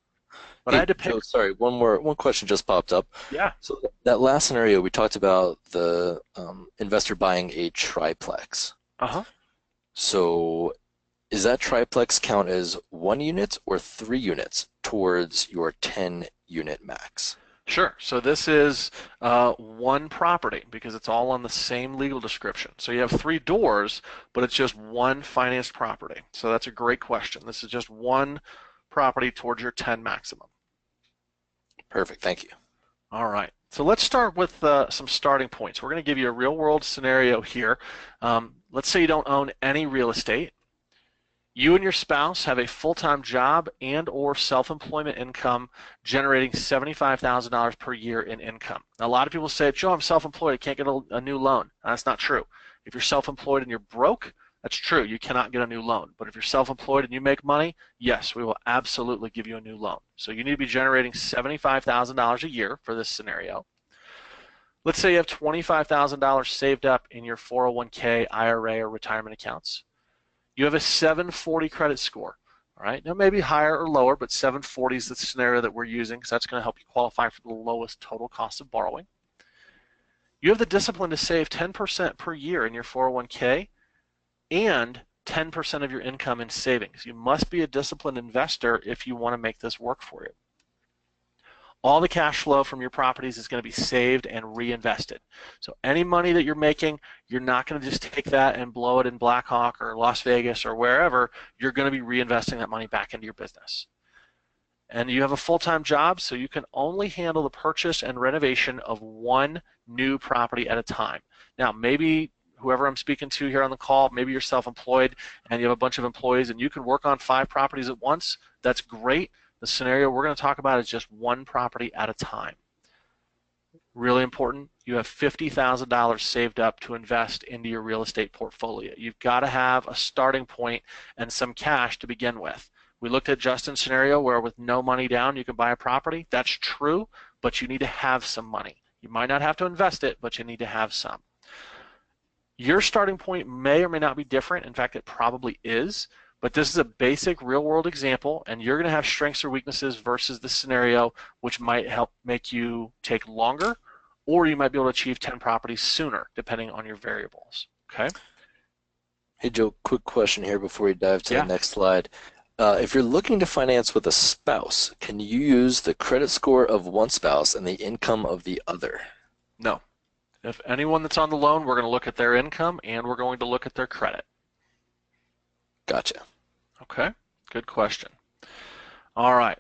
But I Hey, had to pick. Joe, sorry, one question just popped up. Yeah. So that last scenario, we talked about the investor buying a triplex. Uh-huh. So is that triplex count as 1 unit or 3 units towards your 10-unit max? Sure. So this is one property because it's all on the same legal description. So you have 3 doors, but it's just one financed property. So that's a great question. This is just one property towards your 10 maximum. Perfect. Thank you. All right. So let's start with some starting points. We're going to give you a real-world scenario here. Let's say you don't own any real estate. You and your spouse have a full-time job and or self-employment income generating $75,000 per year in income. Now, a lot of people say, Joe, I'm self-employed. I can't get a new loan. That's not true. If you're self-employed and you're broke, that's true. You cannot get a new loan. But if you're self-employed and you make money, yes, we will absolutely give you a new loan. So you need to be generating $75,000 a year for this scenario. Let's say you have $25,000 saved up in your 401k, IRA, or retirement accounts. You have a 740 credit score. All right, now maybe higher or lower, but 740 is the scenario that we're using because that's going to help you qualify for the lowest total cost of borrowing. You have the discipline to save 10% per year in your 401k and 10% of your income in savings. You must be a disciplined investor if you want to make this work for you. All the cash flow from your properties is going to be saved and reinvested. So any money that you're making, you're not going to just take that and blow it in Blackhawk or Las Vegas or wherever. You're going to be reinvesting that money back into your business. And you have a full-time job, so you can only handle the purchase and renovation of one new property at a time. Now, maybe whoever I'm speaking to here on the call, maybe you're self-employed and you have a bunch of employees and you can work on 5 properties at once. That's great. The scenario we're going to talk about is just one property at a time. Really important, you have $50,000 saved up to invest into your real estate portfolio. You've got to have a starting point and some cash to begin with. We looked at Justin's scenario where with no money down you can buy a property. That's true, but you need to have some money. You might not have to invest it, but you need to have some. Your starting point may or may not be different. In fact, it probably is. But this is a basic real-world example, and you're going to have strengths or weaknesses versus the scenario, which might help make you take longer, or you might be able to achieve 10 properties sooner, depending on your variables. Okay? Hey, Joe, quick question here before we dive to the Yeah. next slide. If you're looking to finance with a spouse, can you use the credit score of one spouse and the income of the other? No. If anyone that's on the loan, we're going to look at their income, and we're going to look at their credit. Gotcha. Okay? Good question. All right.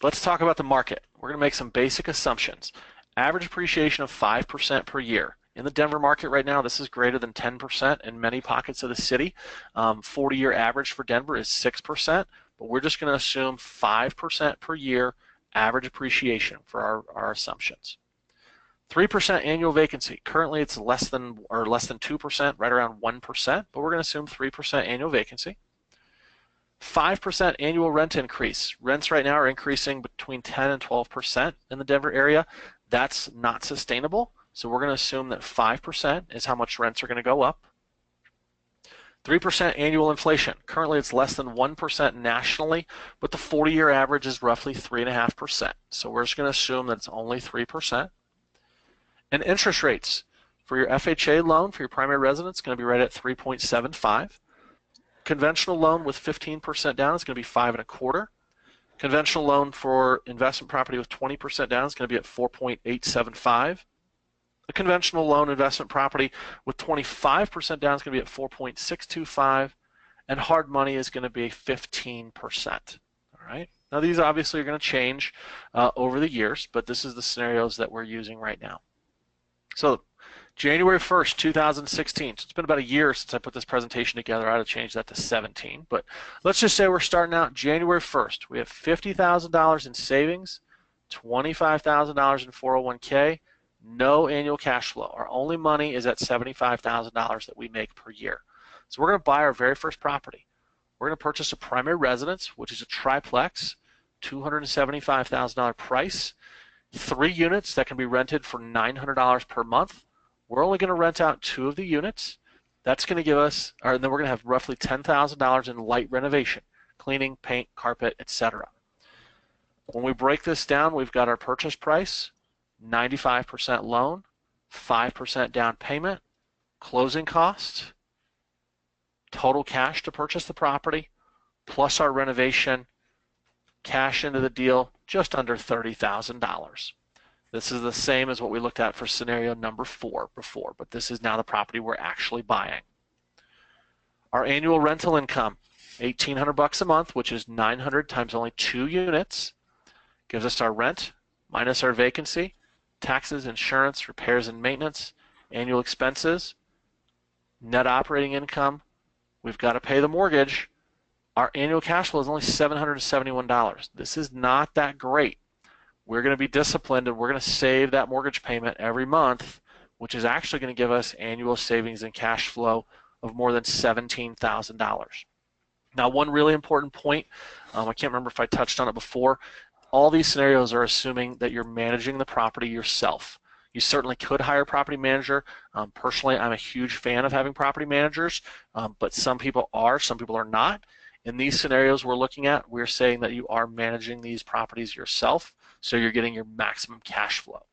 Let's talk about the market. We're going to make some basic assumptions. Average appreciation of 5% per year. In the Denver market right now, this is greater than 10% in many pockets of the city. 40-year average for Denver is 6%, but we're just going to assume 5% per year average appreciation for our assumptions. 3% annual vacancy. Currently, it's less than 2%, right around 1%, but we're going to assume 3% annual vacancy. 5% annual rent increase. Rents right now are increasing between 10 and 12% in the Denver area. That's not sustainable, so we're going to assume that 5% is how much rents are going to go up. 3% annual inflation. Currently, it's less than 1% nationally, but the 40-year average is roughly 3.5%. So we're just going to assume that it's only 3%. And interest rates. For your FHA loan, for your primary residence, it's going to be right at 3.75. Conventional loan with 15% down is going to be 5.25. Conventional loan for investment property with 20% down is going to be at 4.875. A conventional loan investment property with 25% down is going to be at 4.625, and hard money is going to be 15%. All right. Now these obviously are going to change over the years, but this is the scenarios that we're using right now. So January 1st, 2016. So it's been about a year since I put this presentation together. I ought to change that to 17. But let's just say we're starting out January 1st. We have $50,000 in savings, $25,000 in 401k, no annual cash flow. Our only money is at $75,000 that we make per year. So we're going to buy our very first property. We're going to purchase a primary residence, which is a triplex, $275,000 price, 3 units that can be rented for $900 per month. We're only going to rent out 2 of the units. That's going to give us, and then we're going to have roughly $10,000 in light renovation, cleaning, paint, carpet, etc. When we break this down, we've got our purchase price, 95% loan, 5% down payment, closing costs, total cash to purchase the property, plus our renovation, cash into the deal, just under $30,000. This is the same as what we looked at for scenario number 4 before, but this is now the property we're actually buying. Our annual rental income, $1,800 a month, which is 900 times only 2 units, gives us our rent minus our vacancy, taxes, insurance, repairs and maintenance, annual expenses, net operating income. We've got to pay the mortgage. Our annual cash flow is only $771. This is not that great. We're going to be disciplined and we're going to save that mortgage payment every month, which is actually going to give us annual savings and cash flow of more than $17,000. Now, one really important point, I can't remember if I touched on it before, all these scenarios are assuming that you're managing the property yourself. You certainly could hire a property manager. Personally, I'm a huge fan of having property managers, but some people are not. In these scenarios we're looking at, we're saying that you are managing these properties yourself, so you're getting your maximum cash flow.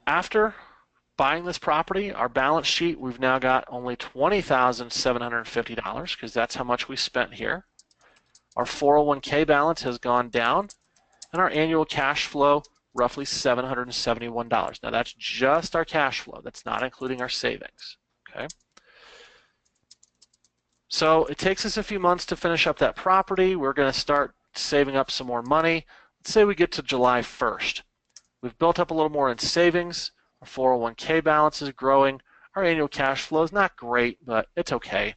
After buying this property, our balance sheet, we've now got only $20,750 because that's how much we spent here. Our 401k balance has gone down, and our annual cash flow, roughly $771. Now that's just our cash flow. That's not including our savings. Okay. So it takes us a few months to finish up that property. We're going to start saving up some more money. Let's say we get to July 1st. We've built up a little more in savings. Our 401k balance is growing. Our annual cash flow is not great, but it's okay.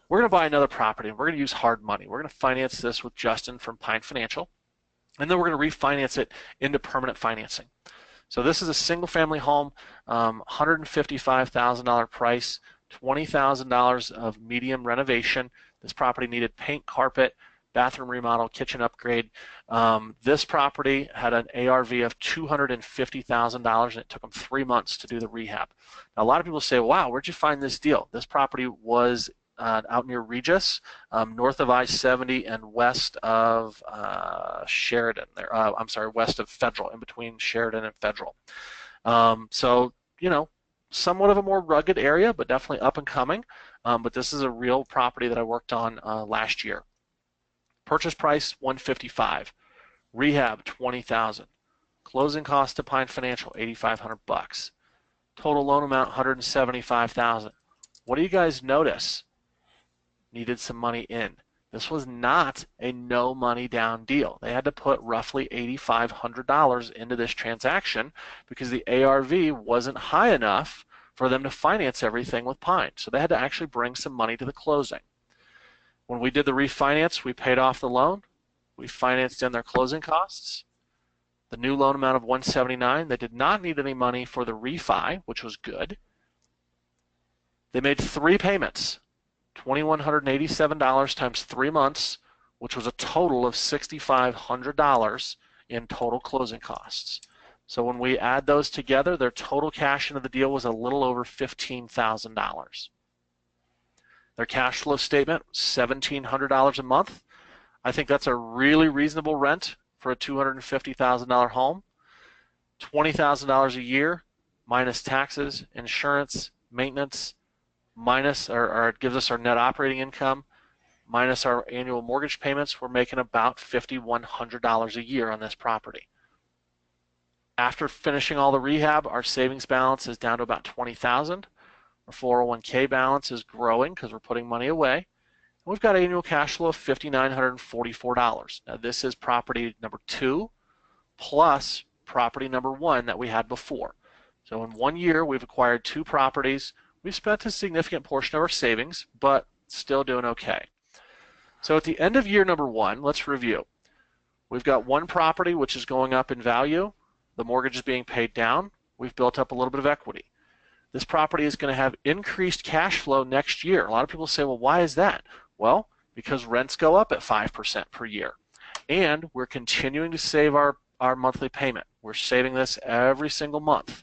We're going to buy another property, and we're going to use hard money. We're going to finance this with Justin from Pine Financial, and then we're going to refinance it into permanent financing. So this is a single-family home, $155,000 price, $20,000 of medium renovation. This property needed paint, carpet, bathroom remodel, kitchen upgrade. This property had an ARV of $250,000, and it took them 3 months to do the rehab. Now, a lot of people say, wow, where'd you find this deal? This property was out near Regis, north of I-70 and west of Sheridan. West of Federal, in between Sheridan and Federal. So, somewhat of a more rugged area, but definitely up and coming. But this is a real property that I worked on last year. Purchase price $155,000, rehab $20,000, closing cost to Pine Financial $8,500, total loan amount $175,000. What do you guys notice? Needed some money in. This was not a no money down deal. They had to put roughly $8,500 into this transaction because the ARV wasn't high enough for them to finance everything with Pine. So they had to actually bring some money to the closing. When we did the refinance, we paid off the loan. We financed in their closing costs. The new loan amount of $179,000. They did not need any money for the refi, which was good. They made 3 payments, $2,187 times 3 months, which was a total of $6,500 in total closing costs. So when we add those together, their total cash into the deal was a little over $15,000. Their cash flow statement, $1,700 a month. I think that's a really reasonable rent for a $250,000 home. $20,000 a year minus taxes, insurance, maintenance, minus, or it gives us our net operating income, minus our annual mortgage payments. We're making about $5,100 a year on this property. After finishing all the rehab, our savings balance is down to about $20,000. Our 401k balance is growing because we're putting money away. We've got annual cash flow of $5,944. Now this is property number 2 plus property number 1 that we had before. So in 1 year, we've acquired 2 properties. We've spent a significant portion of our savings, but still doing okay. So at the end of year number 1, let's review. We've got 1 property which is going up in value. The mortgage is being paid down. We've built up a little bit of equity. This property is going to have increased cash flow next year. A lot of people say, well, why is that? Well, because rents go up at 5% per year. And we're continuing to save our monthly payment. We're saving this every single month.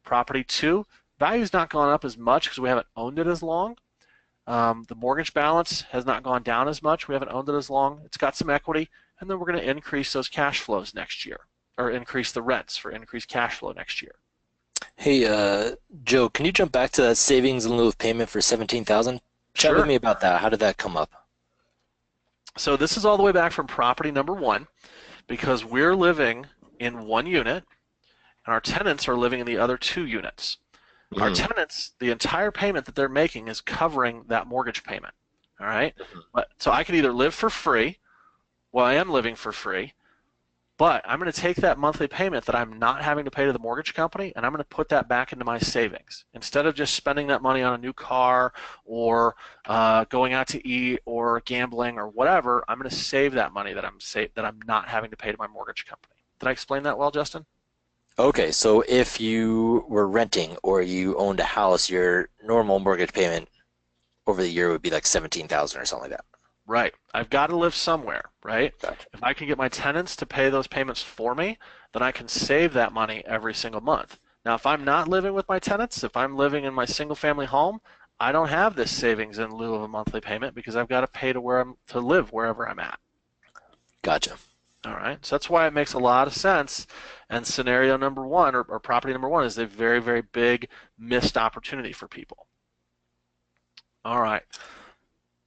Property 2, value's not gone up as much because we haven't owned it as long. The mortgage balance has not gone down as much. We haven't owned it as long. It's got some equity. And then we're going to increase those cash flows next year, or increase the rents for increased cash flow next year. Hey, Joe, can you jump back to that savings in lieu of payment for $17,000? Chat Sure. with me about that. How did that come up? So this is all the way back from property number 1 because we're living in 1 unit and our tenants are living in the other 2 units. Our tenants, the entire payment that they're making is covering that mortgage payment. All right? So I could either live for free, well, I am living for free, But I'm going to take that monthly payment that I'm not having to pay to the mortgage company, and I'm going to put that back into my savings. Instead of just spending that money on a new car or going out to eat or gambling or whatever, I'm going to save that money that I'm not having to pay to my mortgage company. Did I explain that well, Justin? Okay, so if you were renting or you owned a house, your normal mortgage payment over the year would be like 17,000 or something like that. Right. I've got to live somewhere, right? Gotcha. If I can get my tenants to pay those payments for me, then I can save that money every single month. Now, if I'm not living with my tenants, if I'm living in my single family home, I don't have this savings in lieu of a monthly payment because I've got to pay to live wherever I'm at. Gotcha. All right. So that's why it makes a lot of sense. And scenario number one or property number one is a very, very big missed opportunity for people. All right.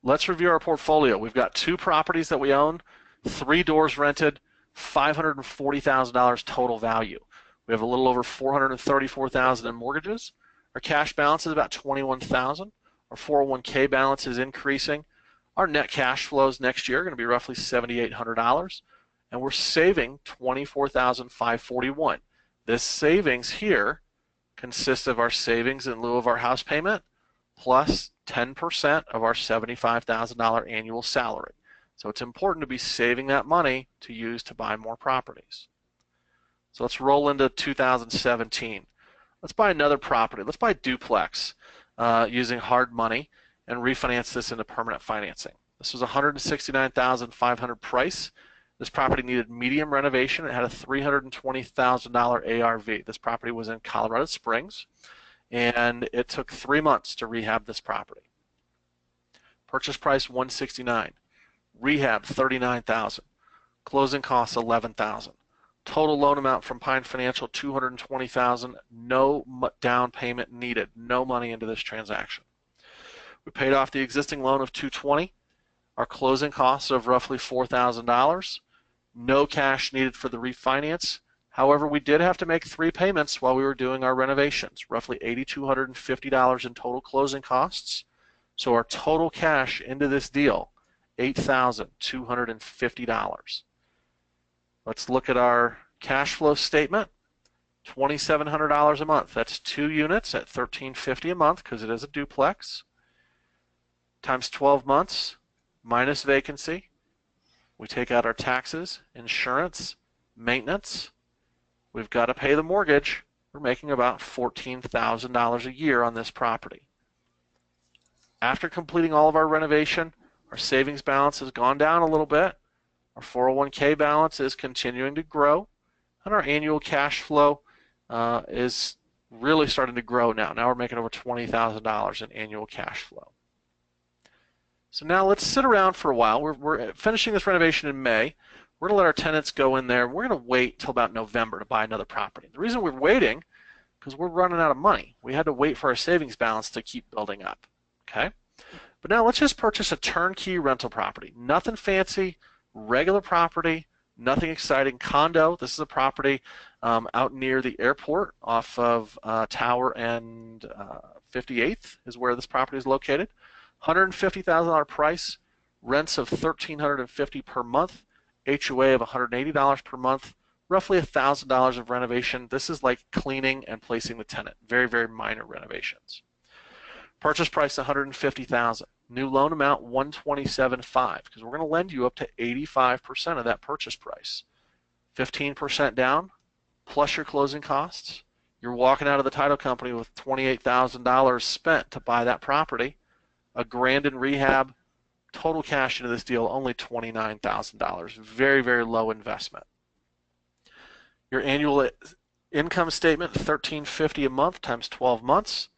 Let's review our portfolio. We've got 2 properties that we own, 3 doors rented, $540,000 total value. We have a little over $434,000 in mortgages. Our cash balance is about $21,000. Our 401k balance is increasing. Our net cash flows next year are going to be roughly $7,800, and we're saving $24,541. This savings here consists of our savings in lieu of our house payment plus 10% of our $75,000 annual salary. So it's important to be saving that money to use to buy more properties. So let's roll into 2017. Let's buy another property. Let's buy a duplex using hard money and refinance this into permanent financing. This was $169,500 price. This property needed medium renovation. It had a $320,000 ARV. This property was in Colorado Springs, and it took 3 months to rehab this property. Purchase price $169,000, rehab $39,000, closing costs $11,000. Total loan amount from Pine Financial $220,000. No down payment needed. No money into this transaction. We paid off the existing loan of $220,000. Our closing costs of roughly $4,000. No cash needed for the refinance. However, we did have to make 3 payments while we were doing our renovations, roughly $8,250 in total closing costs. So our total cash into this deal, $8,250. Let's look at our cash flow statement. $2,700 a month. That's 2 units at $1,350 a month because it is a duplex. Times 12 months minus vacancy. We take out our taxes, insurance, maintenance. We've got to pay the mortgage. We're making about $14,000 a year on this property. After completing all of our renovation, our savings balance has gone down a little bit. Our 401k balance is continuing to grow, and our annual cash flow is really starting to grow now. Now we're making over $20,000 in annual cash flow. So now let's sit around for a while. We're finishing this renovation in May. We're going to let our tenants go in there. We're going to wait till about November to buy another property. The reason we're waiting, because we're running out of money. We had to wait for our savings balance to keep building up. Okay? But now let's just purchase a turnkey rental property. Nothing fancy, regular property, nothing exciting. Condo. This is a property out near the airport off of Tower and 58th is where this property is located. $150,000 price, rents of $1,350 per month, HOA of $180 per month, roughly $1,000 of renovation. This is like cleaning and placing the tenant. Very, very minor renovations. Purchase price $150,000. New loan amount $127,500 because we're going to lend you up to 85% of that purchase price. 15% down plus your closing costs. You're walking out of the title company with $28,000 spent to buy that property. $1,000 in rehab. Total cash into this deal only $29,000. Very, very low investment. Your annual income statement $1,350 a month times 12 months.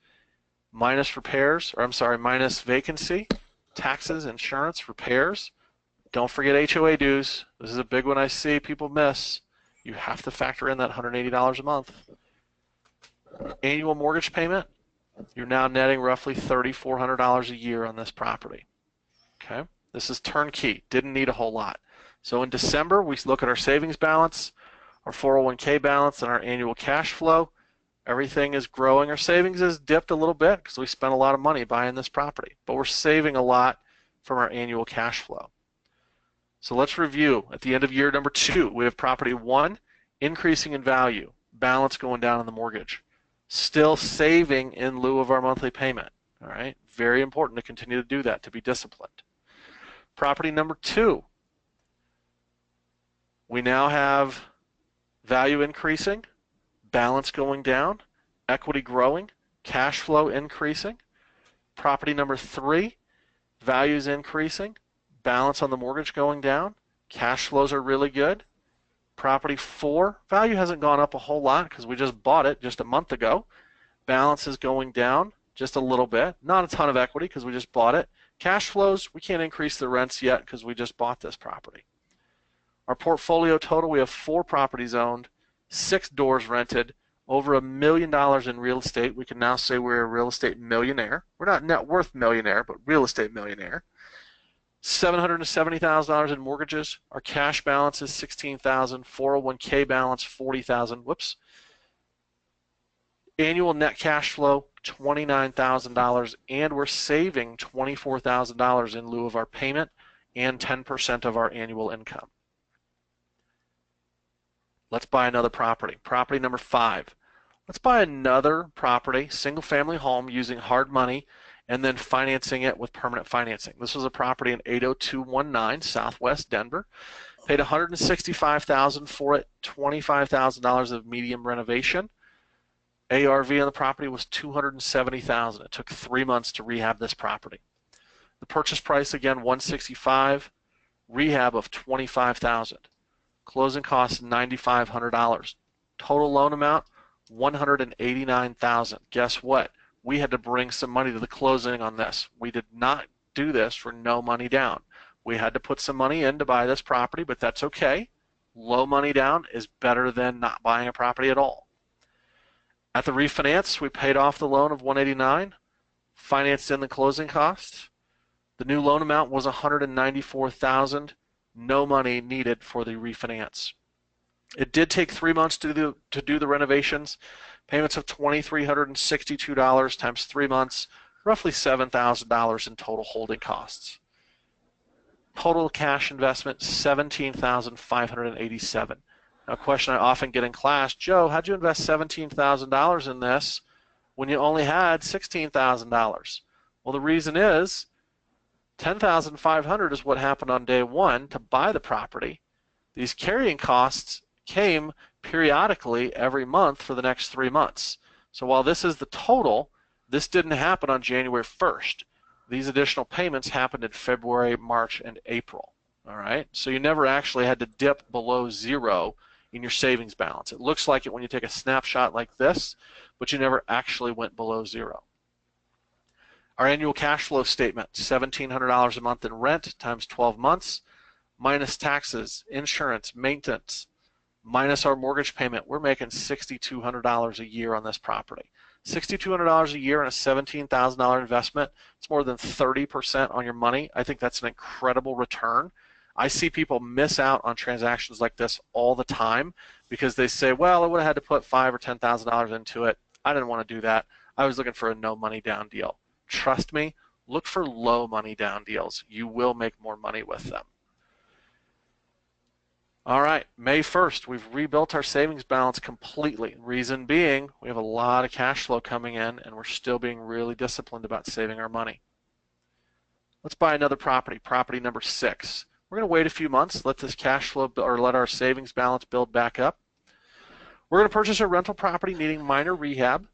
Minus repairs, or I'm sorry, minus vacancy, taxes, insurance, repairs. Don't forget HOA dues. This is a big one I see people miss. You have to factor in that $180 a month. Annual mortgage payment, you're now netting roughly $3,400 a year on this property. Okay, this is turnkey. Didn't need a whole lot. So in December, we look at our savings balance, our 401k balance, and our annual cash flow. Everything is growing. Our savings has dipped a little bit because we spent a lot of money buying this property, but we're saving a lot from our annual cash flow. So let's review. At the end of year number 2, we have property 1 increasing in value, balance going down on the mortgage, still saving in lieu of our monthly payment. All right, very important to continue to do that, to be disciplined. Property number 2, we now have value increasing, balance going down, equity growing, cash flow increasing. Property number 3, values increasing, balance on the mortgage going down, cash flows are really good. Property 4, value hasn't gone up a whole lot because we just bought it just a month ago. Balance is going down just a little bit, not a ton of equity because we just bought it. Cash flows, we can't increase the rents yet because we just bought this property. Our portfolio total, we have 4 properties owned, 6 doors rented, over $1 million in real estate. We can now say we're a real estate millionaire. We're not net worth millionaire, but real estate millionaire. $770,000 in mortgages. Our cash balance is $16,000. 401k balance $40,000. Whoops. Annual net cash flow $29,000, and we're saving $24,000 in lieu of our payment and 10% of our annual income. Let's buy another property. Property number 5. Let's buy another property, single family home, using hard money and then financing it with permanent financing. This was a property in 80219 Southwest Denver. Paid $165,000 for it, $25,000 of medium renovation. ARV on the property was $270,000. It took 3 months to rehab this property. The purchase price, again, $165,000, rehab of $25,000. Closing costs $9,500. Total loan amount $189,000. Guess what? We had to bring some money to the closing on this. We did not do this for no money down. We had to put some money in to buy this property, but that's okay. Low money down is better than not buying a property at all. At the refinance, we paid off the loan of $189,000, financed in the closing costs. The new loan amount was $194,000. No money needed for the refinance. It did take 3 months to do the renovations. Payments of $2,362 times 3 months, roughly $7,000 in total holding costs. Total cash investment $17,587. Now, a question I often get in class, Joe, how'd you invest $17,000 in this when you only had $16,000? Well, the reason is $10,500 is what happened on day 1 to buy the property. These carrying costs came periodically every month for the next 3 months. So while this is the total, this didn't happen on January 1st. These additional payments happened in February, March, and April. All right, so you never actually had to dip below 0 in your savings balance. It looks like it when you take a snapshot like this, but you never actually went below 0. Our annual cash flow statement, $1,700 a month in rent times 12 months, minus taxes, insurance, maintenance, minus our mortgage payment. We're making $6,200 a year on this property. $6,200 a year in a $17,000 investment. It's more than 30% on your money. I think that's an incredible return. I see people miss out on transactions like this all the time because they say, well, I would have had to put $5,000 or $10,000 into it. I didn't want to do that. I was looking for a no money down deal. Trust me, look for low money down deals. You will make more money with them. All right, May 1st, we've rebuilt our savings balance completely. Reason being, we have a lot of cash flow coming in and we're still being really disciplined about saving our money. Let's buy another property, property number 6. We're going to wait a few months, let this cash flow or let our savings balance build back up. We're going to purchase a rental property needing minor rehab,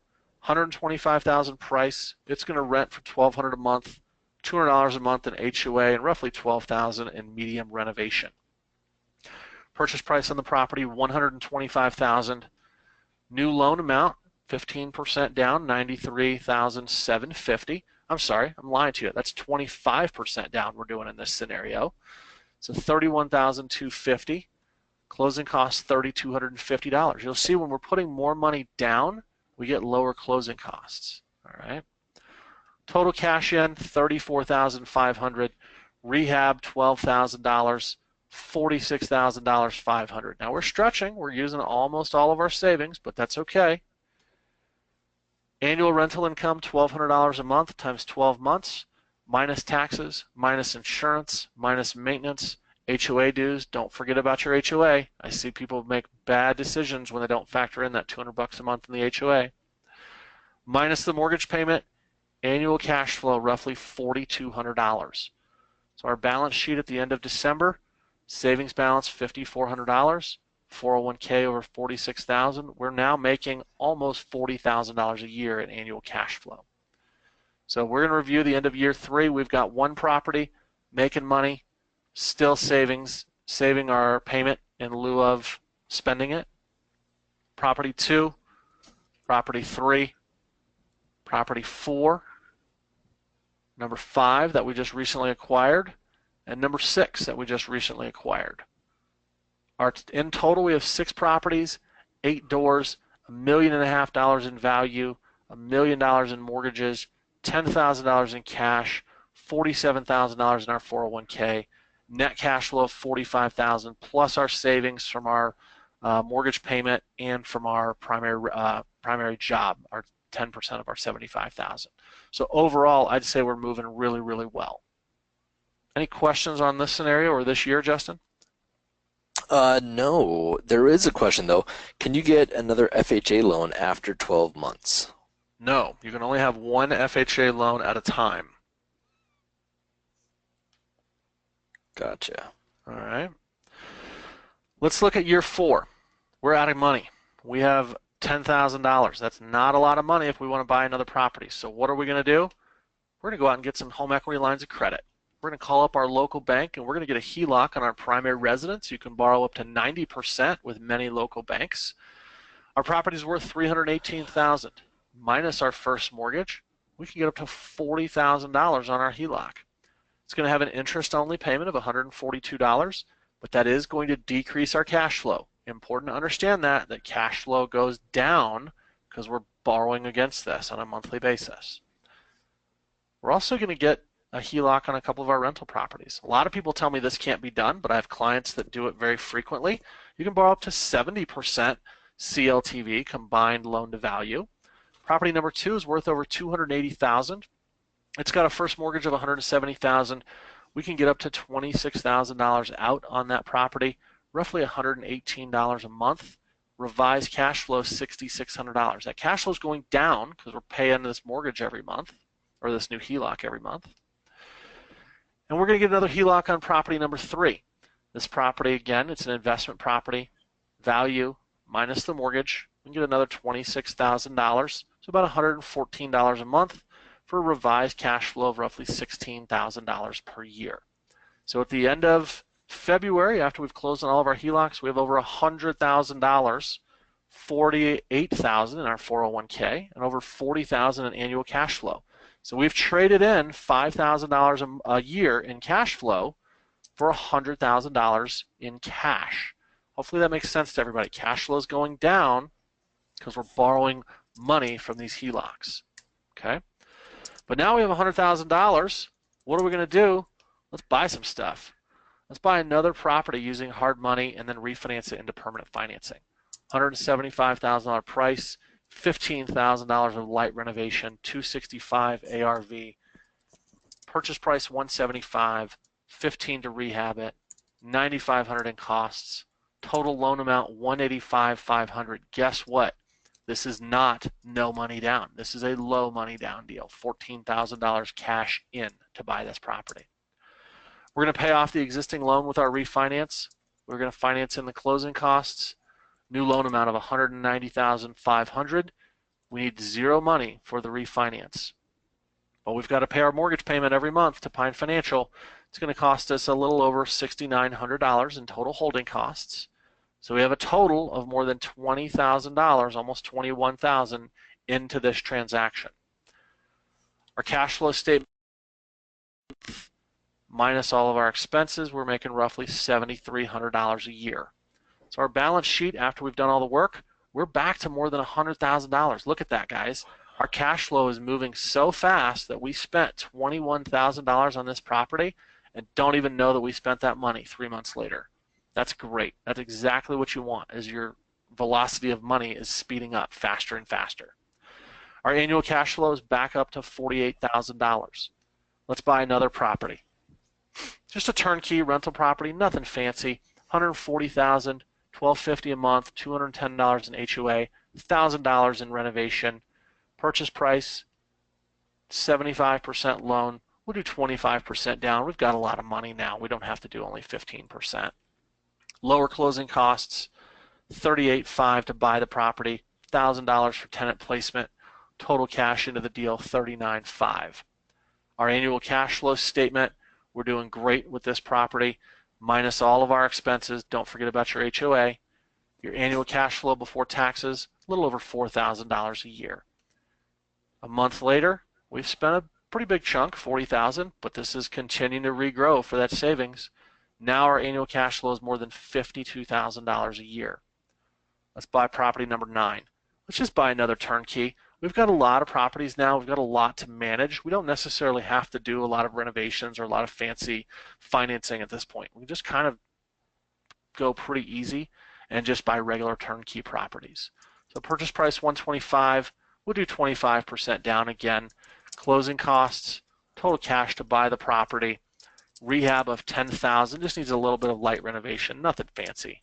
$125,000 price. It's going to rent for $1,200 a month, $200 a month in HOA, and roughly $12,000 in medium renovation. Purchase price on the property $125,000. New loan amount 15% down, $93,750. I'm sorry, I'm lying to you. That's 25% down we're doing in this scenario. So $31,250. Closing costs $3,250. You'll see when we're putting more money down, we get lower closing costs. All right. Total cash in $34,500. Rehab $12,000. $46,000, $500. Now we're stretching. We're using almost all of our savings, but that's okay. Annual rental income $1,200 a month times 12 months, minus taxes, minus insurance, minus maintenance, HOA dues, don't forget about your HOA. I see people make bad decisions when they don't factor in that $200 a month in the HOA. Minus the mortgage payment, annual cash flow roughly $4,200. So our balance sheet at the end of December, savings balance $5,400, 401k over 46,000. We're now making almost $40,000 a year in annual cash flow. So we're going to review the end of year 3. We've got one property making money, still saving our payment in lieu of spending it. Property 2, property 3, property 4, number 5 that we just recently acquired, and number 6 that we just recently acquired. In total, we have 6 properties, 8 doors, $1.5 million in value, $1 million in mortgages, $10,000 in cash, $47,000 in our 401k, net cash flow of $45,000 plus our savings from our mortgage payment and from our primary job, our 10% of our $75,000. So overall, I'd say we're moving really, really well. Any questions on this scenario or this year, Justin? No, there is a question though. Can you get another FHA loan after 12 months? No, you can only have one FHA loan at a time. Gotcha. All right. Let's look at year 4. We're adding money. We have $10,000. That's not a lot of money if we want to buy another property. So what are we going to do? We're going to go out and get some home equity lines of credit. We're going to call up our local bank and we're going to get a HELOC on our primary residence. You can borrow up to 90% with many local banks. Our property is worth $318,000 minus our first mortgage. We can get up to $40,000 on our HELOC. It's going to have an interest-only payment of $142, but that is going to decrease our cash flow. Important to understand that cash flow goes down because we're borrowing against this on a monthly basis. We're also going to get a HELOC on a couple of our rental properties. A lot of people tell me this can't be done, but I have clients that do it very frequently. You can borrow up to 70% CLTV, combined loan to value. Property number 2 is worth over $280,000. It's got a first mortgage of $170,000. We can get up to $26,000 out on that property, roughly $118 a month. Revised cash flow is $6,600. That cash flow is going down because we're paying this mortgage every month, or this new HELOC every month. And we're going to get another HELOC on property number 3. This property, again, it's an investment property. Value minus the mortgage, we can get another $26,000, so about $114 a month for a revised cash flow of roughly $16,000 per year. So at the end of February, after we've closed on all of our HELOCs, we have over $100,000, $48,000 in our 401k, and over $40,000 in annual cash flow. So we've traded in $5,000 a year in cash flow for $100,000 in cash. Hopefully that makes sense to everybody. Cash flow is going down because we're borrowing money from these HELOCs. Okay? But now we have $100,000. What are we going to do? Let's buy some stuff. Let's buy another property using hard money and then refinance it into permanent financing. $175,000 price, $15,000 of light renovation, $265 ARV. Purchase price $175, $15 to rehab it, $9,500 in costs. Total loan amount $185,500. Guess what? This is not no money down. This is a low money down deal. $14,000 cash in to buy this property. We're going to pay off the existing loan with our refinance. We're going to finance in the closing costs. New loan amount of $190,500. We need zero money for the refinance. But we've got to pay our mortgage payment every month to Pine Financial. It's going to cost us a little over $6,900 in total holding costs. So we have a total of more than $20,000, almost $21,000 into this transaction. Our cash flow statement minus all of our expenses, we're making roughly $7,300 a year. So our balance sheet, after we've done all the work, we're back to more than $100,000. Look at that, guys. Our cash flow is moving so fast that we spent $21,000 on this property and don't even know that we spent that money 3 months later. That's great. That's exactly what you want, as your velocity of money is speeding up faster and faster. Our annual cash flow is back up to $48,000. Let's buy another property. Just a turnkey rental property, nothing fancy. 140,000, 1250 a month, $210 in HOA, $1,000 in renovation. Purchase price 75% loan. We'll do 25% down. We've got a lot of money now. We don't have to do only 15%. Lower closing costs, $38,500 to buy the property, $1,000 for tenant placement. Total cash into the deal, $39,500. Our annual cash flow statement, we're doing great with this property, minus all of our expenses. Don't forget about your HOA. Your annual cash flow before taxes, a little over $4,000 a year. A month later, we've spent a pretty big chunk, $40,000, but this is continuing to regrow for that savings. Now our annual cash flow is more than $52,000 a year. Let's buy property number 9. Let's just buy another turnkey. We've got a lot of properties now. We've got a lot to manage. We don't necessarily have to do a lot of renovations or a lot of fancy financing at this point. We can just kind of go pretty easy and just buy regular turnkey properties. So purchase price $125,000. We'll do 25% down again. Closing costs, total cash to buy the property, rehab of $10,000. Just needs a little bit of light renovation, nothing fancy.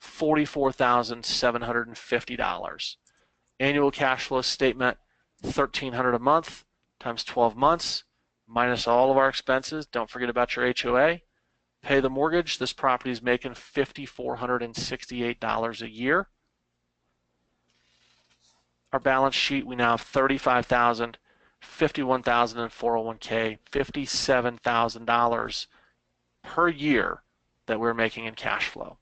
$44,750. Annual cash flow statement, $1,300 a month times 12 months, minus all of our expenses. Don't forget about your HOA. Pay the mortgage. This property is making $5,468 a year. Our balance sheet, we now have $35,000, $51,000 in 401k, $57,000 per year that we're making in cash flow.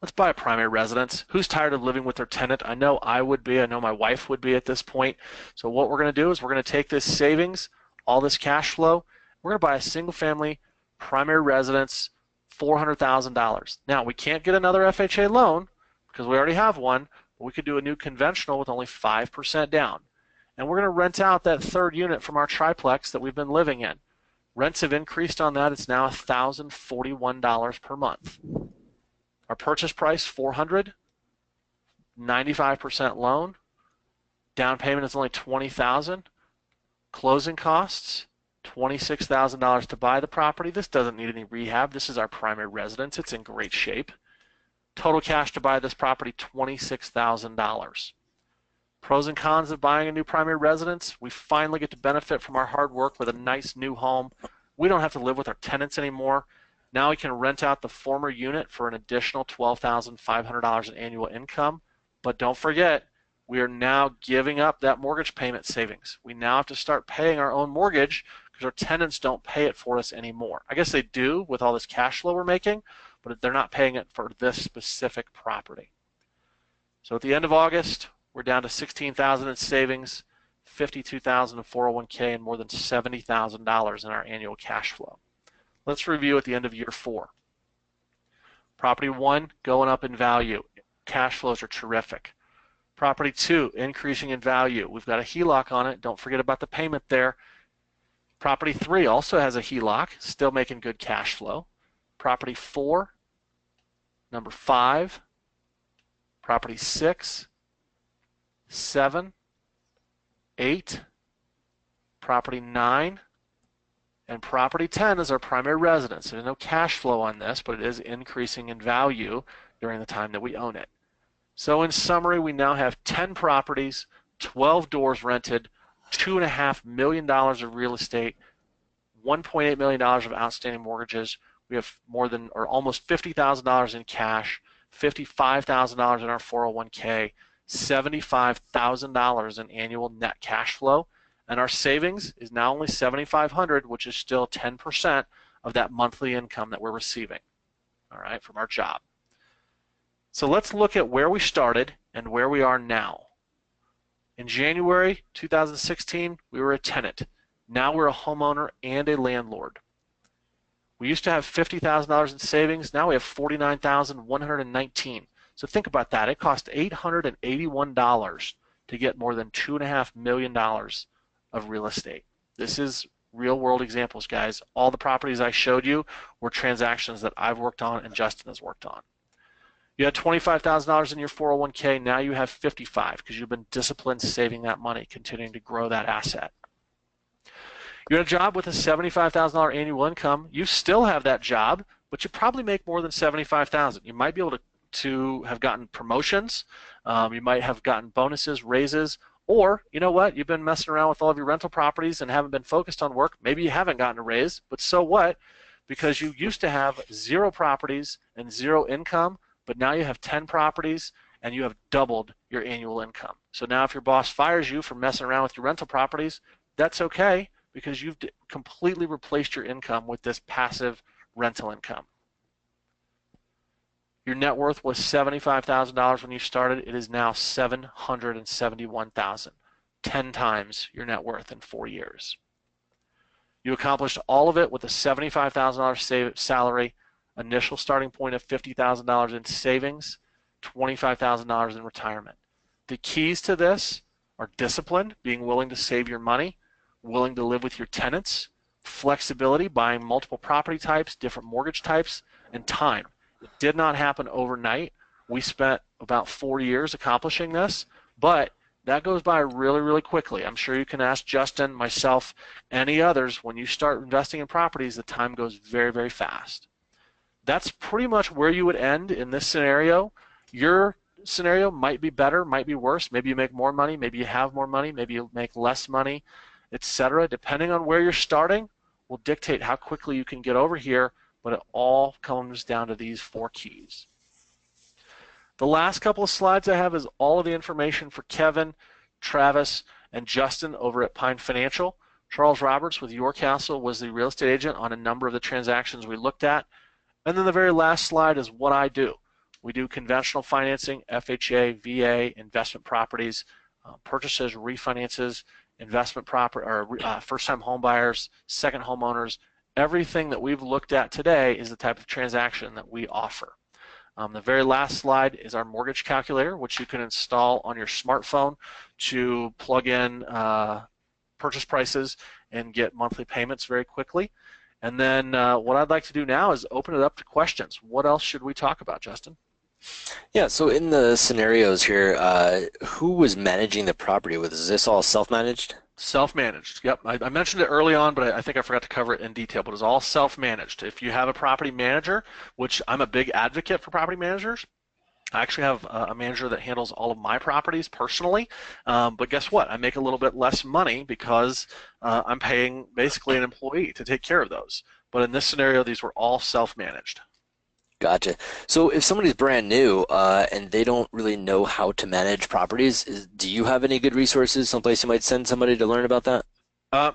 Let's buy a primary residence. Who's tired of living with their tenant? I know I would be. I know my wife would be at this point. So what we're going to do is we're going to take this savings, all this cash flow, we're going to buy a single family primary residence, $400,000. Now, we can't get another FHA loan because we already have one, but we could do a new conventional with only 5% down. And we're going to rent out that third unit from our triplex that we've been living in. Rents have increased on that. It's now $1,041 per month. Our purchase price, $400,000, 95% loan. Down payment is only $20,000. Closing costs, $26,000 to buy the property. This doesn't need any rehab. This is our primary residence. It's in great shape. Total cash to buy this property, $26,000. Pros and cons of buying a new primary residence. We finally get to benefit from our hard work with a nice new home. We don't have to live with our tenants anymore. Now we can rent out the former unit for an additional $12,500 in annual income. But don't forget, we are now giving up that mortgage payment savings. We now have to start paying our own mortgage because our tenants don't pay it for us anymore. I guess they do with all this cash flow we're making, but they're not paying it for this specific property. So at the end of August, we're down to $16,000 in savings, $52,000 in 401k, and more than $70,000 in our annual cash flow. Let's review at the end of year 4. Property 1, going up in value. Cash flows are terrific. Property 2, increasing in value. We've got a HELOC on it. Don't forget about the payment there. Property 3 also has a HELOC, still making good cash flow. Property 4, number 5, property 6, 7, 8, property 9, and property 10 is our primary residence. There's no cash flow on this, but it is increasing in value during the time that we own it. So in summary, we now have 10 properties, 12 doors rented, $2.5 million of real estate, $1.8 million of outstanding mortgages. We have more than or almost $50,000 in cash, $55,000 in our 401k, $75,000 in annual net cash flow, and our savings is now only $7,500, which is still 10% of that monthly income that we're receiving, all right, from our job. So let's look at where we started and where we are now. In January 2016, we were a tenant. Now we're a homeowner and a landlord. We used to have $50,000 in savings. Now we have $49,119. So think about that. It cost $881 to get more than $2.5 million of real estate. This is real world examples, guys. All the properties I showed you were transactions that I've worked on and Justin has worked on. You had $25,000 in your 401k. Now you have $55,000 because you've been disciplined saving that money, continuing to grow that asset. You're in a job with a $75,000 annual income. You still have that job, but you probably make more than 75,000. You might be able to have gotten promotions. You might have gotten bonuses, raises, or you know what? You've been messing around with all of your rental properties and haven't been focused on work. Maybe you haven't gotten a raise, but so what? Because you used to have zero properties and zero income, but now you have 10 properties and you have doubled your annual income. So now if your boss fires you for messing around with your rental properties, that's okay because you've completely replaced your income with this passive rental income. Your net worth was $75,000 when you started. It is now $771,000, 10 times your net worth in 4 years. You accomplished all of it with a $75,000 salary, initial starting point of $50,000 in savings, $25,000 in retirement. The keys to this are discipline, being willing to save your money, willing to live with your tenants, flexibility, buying multiple property types, different mortgage types, and time. It did not happen overnight. We spent about 4 years accomplishing this, but that goes by really, really quickly. I'm sure you can ask Justin, myself, any others. When you start investing in properties, the time goes very, very fast. That's pretty much where you would end in this scenario. Your scenario might be better, might be worse. Maybe you make more money, maybe you have more money, maybe you make less money, etc. Depending on where you're starting will dictate how quickly you can get over here, but it all comes down to these 4 keys. The last couple of slides I have is all of the information for Kevin, Travis, and Justin over at Pine Financial. Charles Roberts with Your Castle was the real estate agent on a number of the transactions we looked at. And then the very last slide is what I do. We do conventional financing, FHA, VA, investment properties, purchases, refinances, investment property, or first-time home buyers, second homeowners. Everything that we've looked at today is the type of transaction that we offer. The very last slide is our mortgage calculator, which you can install on your smartphone to plug in purchase prices and get monthly payments very quickly. And then what I'd like to do now is open it up to questions. What else should we talk about, Justin? Yeah, so in the scenarios here, who was managing the property with? Is this all self-managed? Self-managed. Yep, I mentioned it early on, but I think I forgot to cover it in detail. But it's all self-managed. If you have a property manager, which I'm a big advocate for property managers, I actually have a manager that handles all of my properties personally. But guess what? I make a little bit less money because I'm paying basically an employee to take care of those. But in this scenario, these were all self-managed. Gotcha. So if somebody's brand new and they don't really know how to manage properties, do you have any good resources, someplace you might send somebody to learn about that?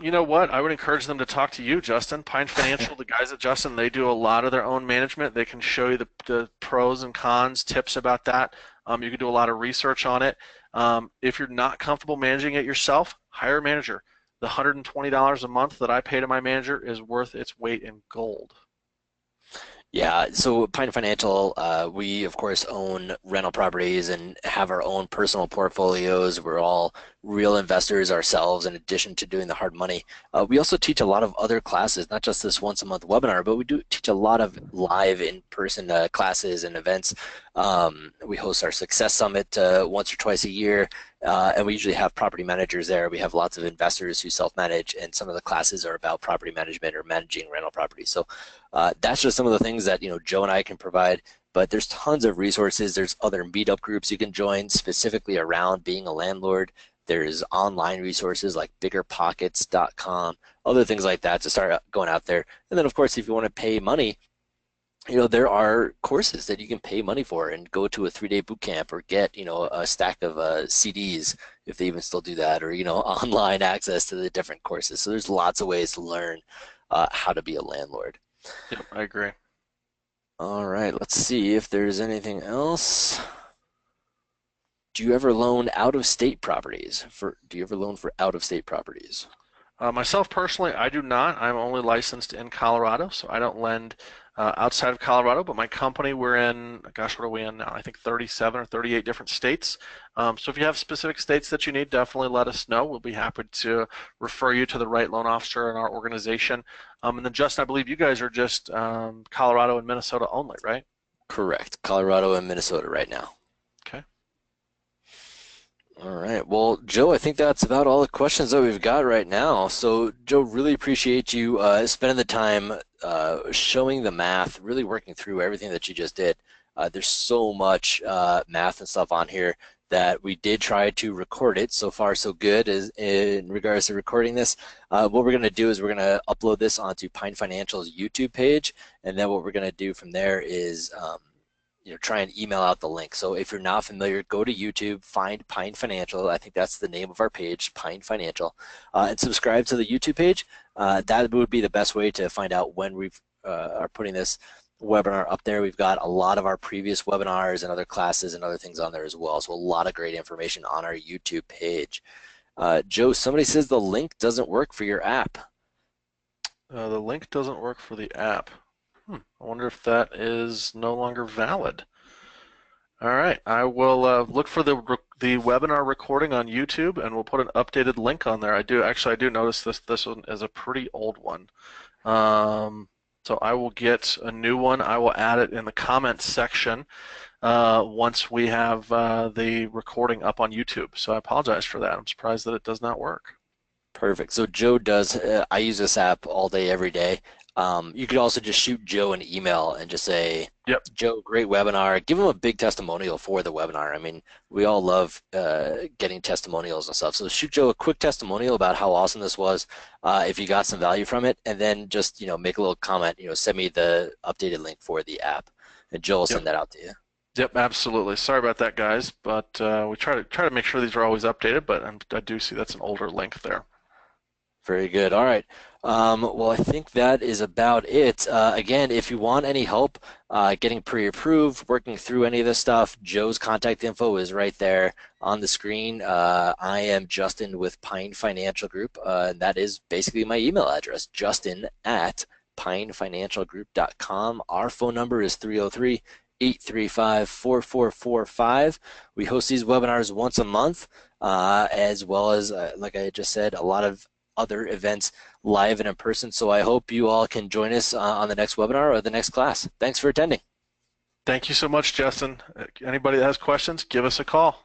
You know what? I would encourage them to talk to you, Justin. Pine Financial, the guys at Justin, they do a lot of their own management. They can show you the pros and cons, tips about that. You can do a lot of research on it. If you're not comfortable managing it yourself, hire a manager. The $120 a month that I pay to my manager is worth its weight in gold. Yeah, so Pine Financial, we of course own rental properties and have our own personal portfolios. We're all real investors ourselves in addition to doing the hard money. We also teach a lot of other classes, not just this once a month webinar, but we do teach a lot of live in-person classes and events. We host our Success Summit once or twice a year. And we usually have property managers there. We have lots of investors who self-manage, and some of the classes are about property management or managing rental properties. So that's just some of the things that Joe and I can provide. But there's tons of resources. There's other meetup groups you can join specifically around being a landlord. There's online resources like biggerpockets.com, other things like that to start going out there. And then, of course, if you want to pay money, there are courses that you can pay money for and go to a 3-day boot camp or get, a stack of CDs if they even still do that, or, online access to the different courses. So there's lots of ways to learn how to be a landlord. Yep, I agree. All right, let's see if there's anything else. Do you ever loan out-of-state properties? Do you ever loan for out-of-state properties? Myself personally, I do not. I'm only licensed in Colorado, so I don't lend outside of Colorado. But my company, we're in, gosh, what are we in now? I think 37 or 38 different states. So if you have specific states that you need, definitely let us know. We'll be happy to refer you to the right loan officer in our organization. And then, Justin, I believe you guys are just Colorado and Minnesota only, right? Correct. Colorado and Minnesota right now. Okay. All right. Well, Joe, I think that's about all the questions that we've got right now. So, Joe, really appreciate you spending the time showing the math, really working through everything that you just did. There's so much math and stuff on here that we did try to record it. So far, so good as in regards to recording this. What we're going to do is we're going to upload this onto Pine Financial's YouTube page, and then what we're going to do from there is try and email out the link. So if you're not familiar, go to YouTube, find Pine Financial. I think that's the name of our page, Pine Financial, and subscribe to the YouTube page. That would be the best way to find out when we are putting this webinar up there. We've got a lot of our previous webinars and other classes and other things on there as well. So a lot of great information on our YouTube page. Joe, somebody says the link doesn't work for your app. The link doesn't work for the app. I wonder if that is no longer valid. All right, I will look for the webinar recording on YouTube, and we'll put an updated link on there. I do notice this one is a pretty old one. So I will get a new one. I will add it in the comments section once we have the recording up on YouTube. So I apologize for that. I'm surprised that it does not work. Perfect. So Joe does, I use this app all day, every day. You could also just shoot Joe an email and just say, Yep. Joe, great webinar. Give him a big testimonial for the webinar. I mean, we all love getting testimonials and stuff. So shoot Joe a quick testimonial about how awesome this was, if you got some value from it, and then just, make a little comment, send me the updated link for the app, and Joe will Yep. send that out to you. Yep, absolutely. Sorry about that, guys, but we try to make sure these are always updated, but I do see that's an older link there. Very good. All right. Well, I think that is about it. Again, if you want any help getting pre-approved, working through any of this stuff, Joe's contact info is right there on the screen. I am Justin with Pine Financial Group, and that is basically my email address, justin@pinefinancialgroup.com. Our phone number is 303-835-4445. We host these webinars once a month, as well as, like I just said, a lot of other events live and in person. So I hope you all can join us on the next webinar or the next class. Thanks for attending. Thank you so much, Justin. Anybody that has questions, give us a call.